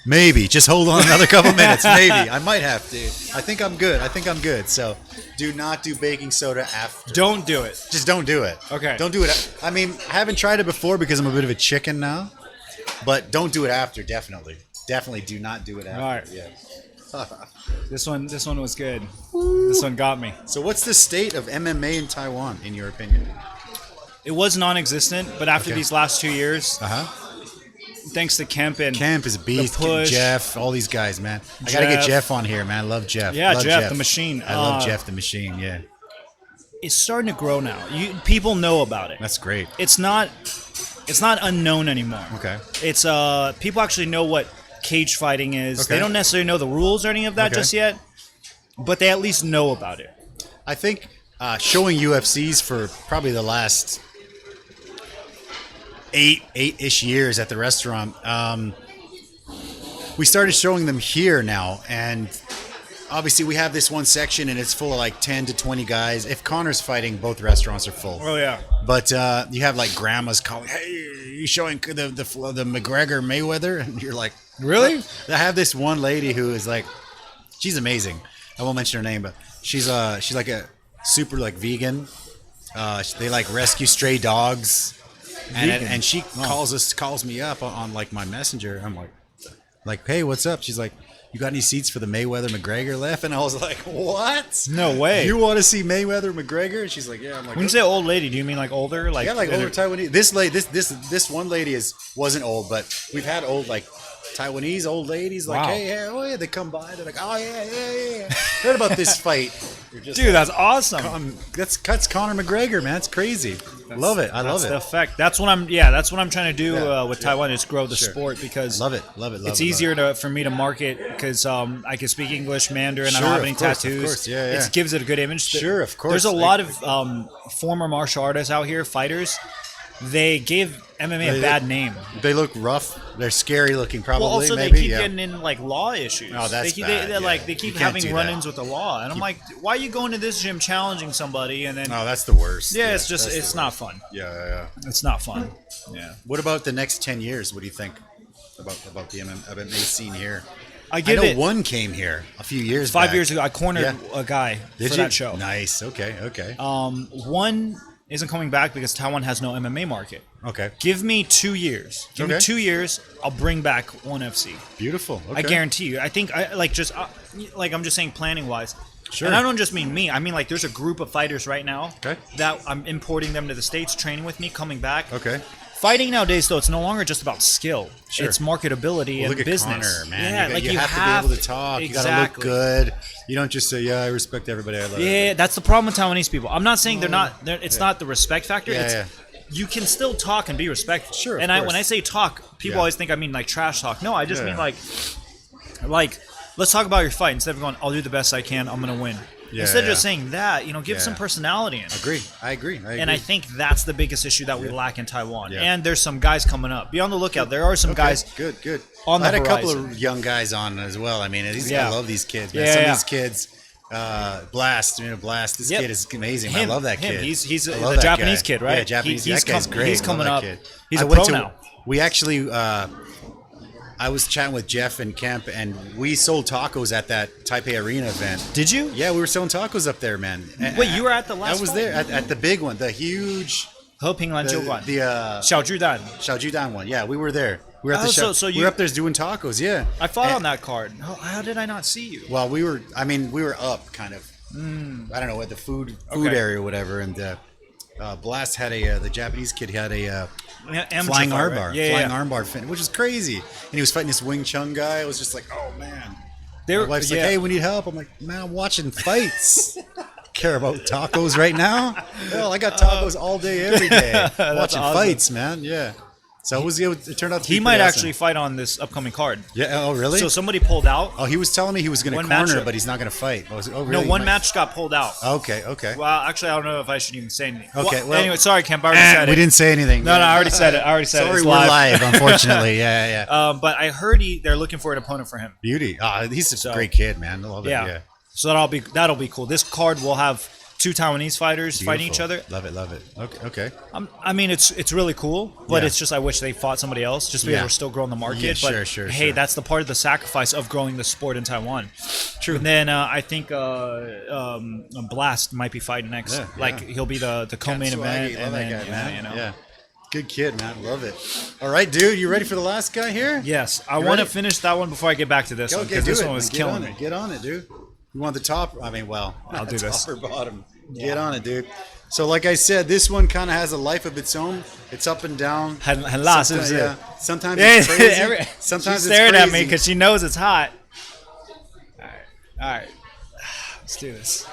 maybe. Just hold on another couple minutes. Maybe. I might have to. I think I'm good. So do not do baking soda after. Don't do it. Just don't do it. Okay. Don't do it. I mean, I haven't tried it before because I'm a bit of a chicken now. But don't do it after, definitely. Definitely do not do it after. All right. Yeah. This one was good. This one got me. So what's the state of MMA in Taiwan, in your opinion? It was non-existent, but after these last 2 years, thanks to Kemp is a beast. Push, Jeff, all these guys, man. I gotta get Jeff on here, man. I love Jeff. Yeah, love Jeff the Machine. I love Jeff the Machine. Yeah, it's starting to grow now. People know about it. That's great. It's not unknown anymore. Okay. It's people actually know what cage fighting is. Okay. They don't necessarily know the rules or any of that just yet, but they at least know about it. I think showing UFCs for probably the last eight-ish years at the restaurant, we started showing them here now, and obviously we have this one section and it's full of like 10 to 20 guys. If Connor's fighting, both restaurants are full. Oh yeah. But you have like grandmas calling, hey, you showing the McGregor Mayweather? And you're like, really? I have this one lady who is like, she's amazing. I won't mention her name, but she's like a super like vegan. They like rescue stray dogs, and she calls me up on like my messenger. I'm like, hey, what's up? She's like, you got any seats for the Mayweather McGregor left? And I was like, what? No way. You want to see Mayweather McGregor? And she's like, yeah. I'm like, when you say old lady, do you mean like older? Like, yeah, like older Taiwanese. This one lady wasn't old, but we've had old like Taiwanese old ladies like, wow. hey, oh yeah, they come by, they're like, oh yeah. Heard about this fight. Dude, like, that's awesome. That's Conor McGregor, man. It's crazy. Love it. I love it. That's the effect. That's what I'm trying to do with Taiwan is grow the sport because love it. It's easier for me to market because I can speak English, Mandarin. I don't have any tattoos. Of course. Yeah. It gives it a good image. Sure, of course. There's a lot of former martial artists out here, fighters. They gave MMA a bad name. They look rough. They're scary looking, probably. Well, also maybe. They keep getting in like law issues. Oh, that's bad. They keep having run-ins with the law, and I'm like, why are you going to this gym challenging somebody and then? Oh, that's the worst. Yeah, it's not fun. Yeah. It's not fun. Yeah. What about the next 10 years? What do you think? about the MMA scene here. I know one came here a few years back. 5 years ago. I cornered a guy for that show. Nice. Okay. One isn't coming back because Taiwan has no MMA market. Okay. Give me 2 years. Give me 2 years. I'll bring back ONE FC. Beautiful. Okay. I guarantee you. I think I'm just saying planning wise. Sure. And I don't just mean me. I mean like there's a group of fighters right now that I'm importing them to the States, training with me, coming back. Okay. Fighting nowadays, though, it's no longer just about skill. Sure. It's marketability and look business. Connor, man. You have to be able to talk. Exactly. You got to look good. You don't just say, "Yeah, I respect everybody. I love everybody." Yeah, that's the problem with Taiwanese people. I'm not saying it's not the respect factor. You can still talk and be respectful. Sure. And when I say talk, people always think I mean like trash talk. No, I just mean like let's talk about your fight instead of going, "I'll do the best I can. I'm gonna win." Instead of just saying that, give some personality in it. I agree. And I think that's the biggest issue that we lack in Taiwan. And there's some guys coming up. Be on the lookout. There are some guys. Good. On the I had horizon. a couple of young guys on as well. I mean, I love these kids, man. Some of these kids, Blast. This kid is amazing. I love that kid. He's the Japanese kid, right? Yeah, Japanese. That guy's great. He's coming up. He's a pro now. We actually. I was chatting with Jeff and Kemp, and we sold tacos at that Taipei Arena event. Did you? Yeah, we were selling tacos up there, man. Wait, you were at the last one? I was there at the big one, the huge... 和平篮球馆. The 小巨蛋. 小巨蛋 one. Yeah, we were there. We were at the show. We were up there doing tacos, yeah. I fought on that card. How did I not see you? Well, we were up kind of, I don't know, at the food area or whatever, and Blast had the Japanese kid had a flying armbar, armbar fin, which is crazy. And he was fighting this Wing Chun guy. I was just like, oh man. My wife's like, hey, we need help. I'm like, man, I'm watching fights. Care about tacos right now? Well, I got tacos all day, every day. Watching fights, man. Yeah. So it turned out to be he might actually fight on this upcoming card. Yeah. Oh, really? So somebody pulled out. Oh, he was telling me he was going to corner, but he's not going to fight. Oh, really? No, one match got pulled out. Okay. Well, actually, I don't know if I should even say anything. Okay. Well, anyway, sorry, Kemp. I already said it. We didn't say anything. No, I already said it. Sorry, we're live, unfortunately. Yeah. But I heard they're looking for an opponent for him. Beauty. He's a great kid, man. I love it. Yeah. So that'll be cool. This card will have 2 Taiwanese fighters fighting each other. Love it. Okay. I mean, it's really cool, but it's just I wish they fought somebody else just because we're still growing the market. Yeah, but sure. Hey, that's the part of the sacrifice of growing the sport in Taiwan. True. And then I think Blast might be fighting next. He'll be the co-main event. Love that guy, man. Yeah. Good kid, man. Love it. All right, dude. You ready for the last guy here? Yes. I want to finish that one before I get back to this one because this one was killing me. Get on it, dude. You want the top? I'll do this. Top or bottom. Yeah. Get on it, dude. So, like I said, this one kind of has a life of its own. It's up and down. Sometimes it's crazy. Sometimes she's staring at me because she knows it's hot. All right. Let's do this.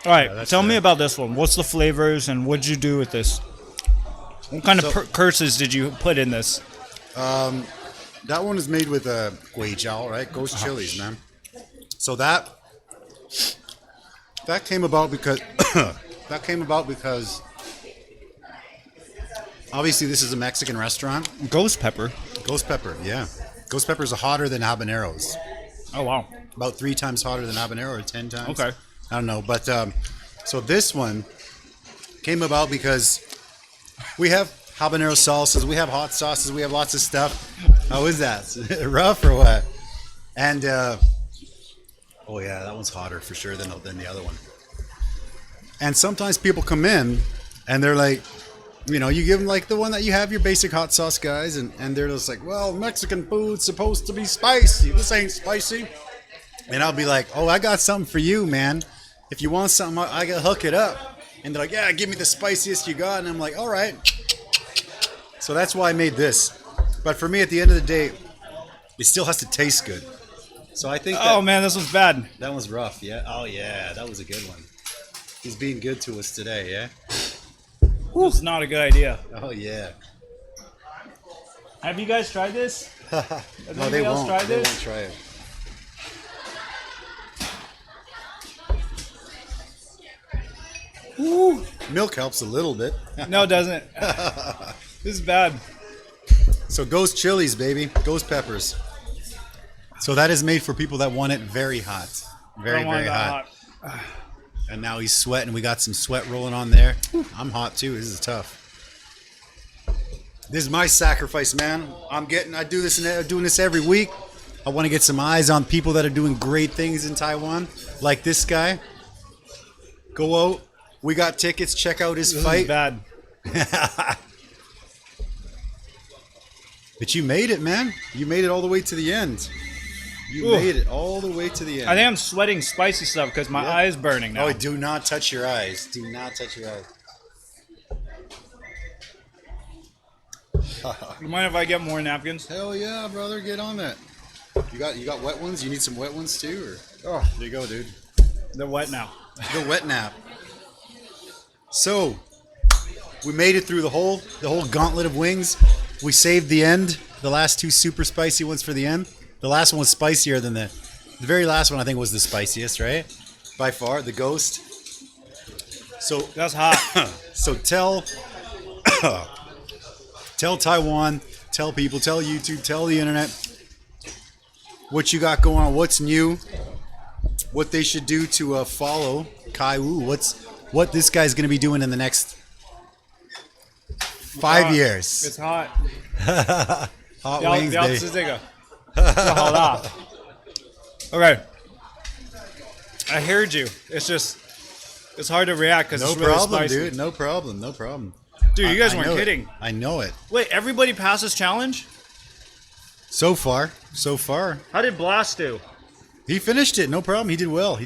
All right, tell me about this one. What's the flavors and what did you do with this? What kind of curses did you put in this? That one is made with guijiao, right? Ghost chilies, man. So that came about because obviously this is a Mexican restaurant. Ghost pepper, yeah. Ghost peppers are hotter than habaneros. Oh wow! About 3 times hotter than habanero, or 10 times. Okay. I don't know, but so this one came about because we have habanero sauces, we have hot sauces, we have lots of stuff. How is that? Rough or what? And oh yeah, that one's hotter for sure than the other one. And sometimes people come in and they're like, you give them like the one that you have, your basic hot sauce guys, and they're just like, well, Mexican food's supposed to be spicy. This ain't spicy. And I'll be like, oh, I got something for you, man. If you want something, I gotta hook it up. And they're like, yeah, give me the spiciest you got. And I'm like, all right. So that's why I made this. But for me, at the end of the day, it still has to taste good. So I think oh, man, this one's bad. That one's rough, yeah? Oh, yeah, that was a good one. He's being good to us today, yeah? This is not a good idea. Oh, yeah. Have you guys tried this? No, they won't. They won't try it. Woo. Milk helps a little bit. No, it doesn't. This is bad. So ghost chilies, baby. Ghost peppers. So that is made for people that want it very hot. Very, very hot. And now he's sweating. We got some sweat rolling on there. I'm hot too. This is tough. This is my sacrifice, man. I'm doing this every week. I want to get some eyes on people that are doing great things in Taiwan, like this guy. Go out. We got tickets. Check out his fight. Bad. But you made it, man. You made it all the way to the end. You made it all the way to the end. I think I'm sweating spicy stuff because my eye is burning now. Oh, do not touch your eyes. Do not touch your eyes. You mind if I get more napkins? Hell yeah, brother. Get on that. You got wet ones? You need some wet ones too? Or there you go, dude. They're wet now. The wet nap. So, we made it through the whole gauntlet of wings. We saved the end. The last two super spicy ones for the end. The last one was spicier than the very last one. I think was the spiciest, right? By far, the ghost. So that's hot. So tell Taiwan, tell people, tell YouTube, tell the internet what you got going on. What's new? What they should do to follow Khai Wu. What this guy's going to be doing in the next 5 years. It's hot. Hot wings, baby. Okay. I heard you. It's hard to react because it's really spicy. Dude. No problem. Dude, you guys weren't kidding. I know it. Wait, everybody passed this challenge? So far. How did Blast do? He finished it. No problem. He did well.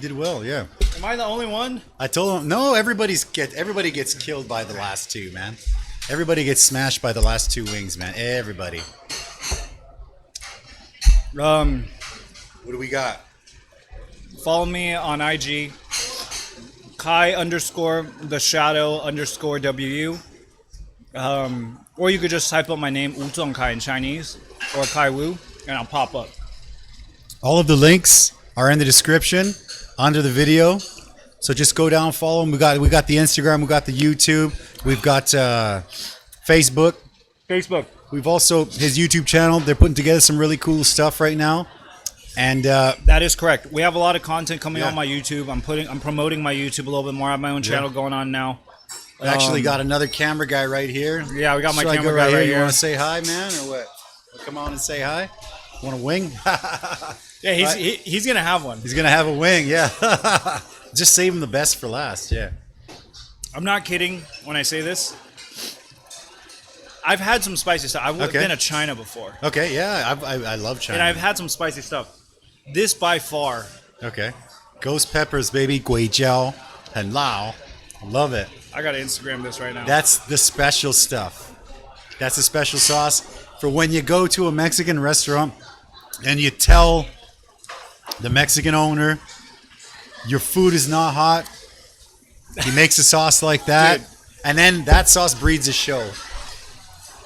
Yeah. Am I the only one? I told him, no, everybody gets killed by the last two, man. Everybody gets smashed by the last two wings, man. Everybody. What do we got? Follow me on IG. Khai_the_shadow_WU. Or you could just type up my name, Wu Kai in Chinese, or Khai Wu, and I'll pop up. All of the links are in the description under the video. So just go down, follow him. We got the Instagram, we got the YouTube, we've got Facebook. We've also his YouTube channel. They're putting together some really cool stuff right now. And that is correct. We have a lot of content coming on my YouTube. I'm promoting my YouTube a little bit more. I have my own channel going on now. I actually got another camera guy right here. Yeah, we got my camera guy right here. You want to say hi, man, or what? Come on and say hi. Want a wing? Yeah, he's gonna have one. He's gonna have a wing. Yeah. Just save him the best for last. Yeah. I'm not kidding when I say this. I've had some spicy stuff. I've been to China before. Okay, yeah, I love China. And I've had some spicy stuff. This by far. Okay. Ghost peppers, baby. Guijiao and Lao. Love it. I gotta Instagram this right now. That's the special stuff. That's the special sauce for when you go to a Mexican restaurant and you tell the Mexican owner your food is not hot. He makes a sauce like that. Dude. And then that sauce breeds a show.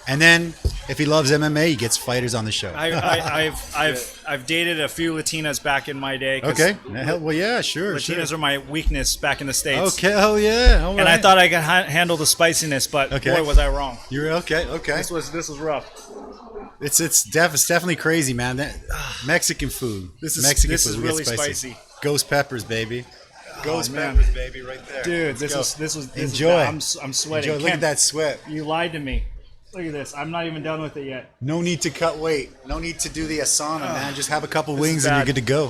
And then, if he loves MMA, he gets fighters on the show. I've dated a few Latinas back in my day. Okay. Well, yeah, sure. Latinas are my weakness back in the States. Okay. Oh, yeah. All right. And I thought I could handle the spiciness, but boy, was I wrong. You're okay. Okay. This was rough. It's definitely crazy, man. Mexican food. This is really spicy. Ghost peppers, baby. Ghost peppers, baby, right there. Dude, this was enjoy. I'm sweating. Enjoy. Look at that sweat. You lied to me. Look at this. I'm not even done with it yet. No need to cut weight. No need to do the asana, man. Just have a couple wings and you're good to go.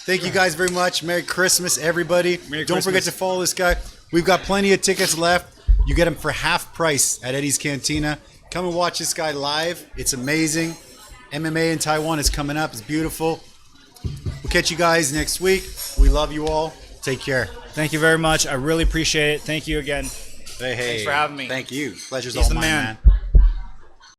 Thank you guys very much. Merry Christmas, everybody. Don't forget to follow this guy. We've got plenty of tickets left. You get them for half price at Eddy's Cantina. Come and watch this guy live. It's amazing. MMA in Taiwan is coming up. It's beautiful. We'll catch you guys next week. We love you all. Take care. Thank you very much. I really appreciate it. Thank you again. Hey. Thanks for having me. Thank you. Pleasure's all mine, man.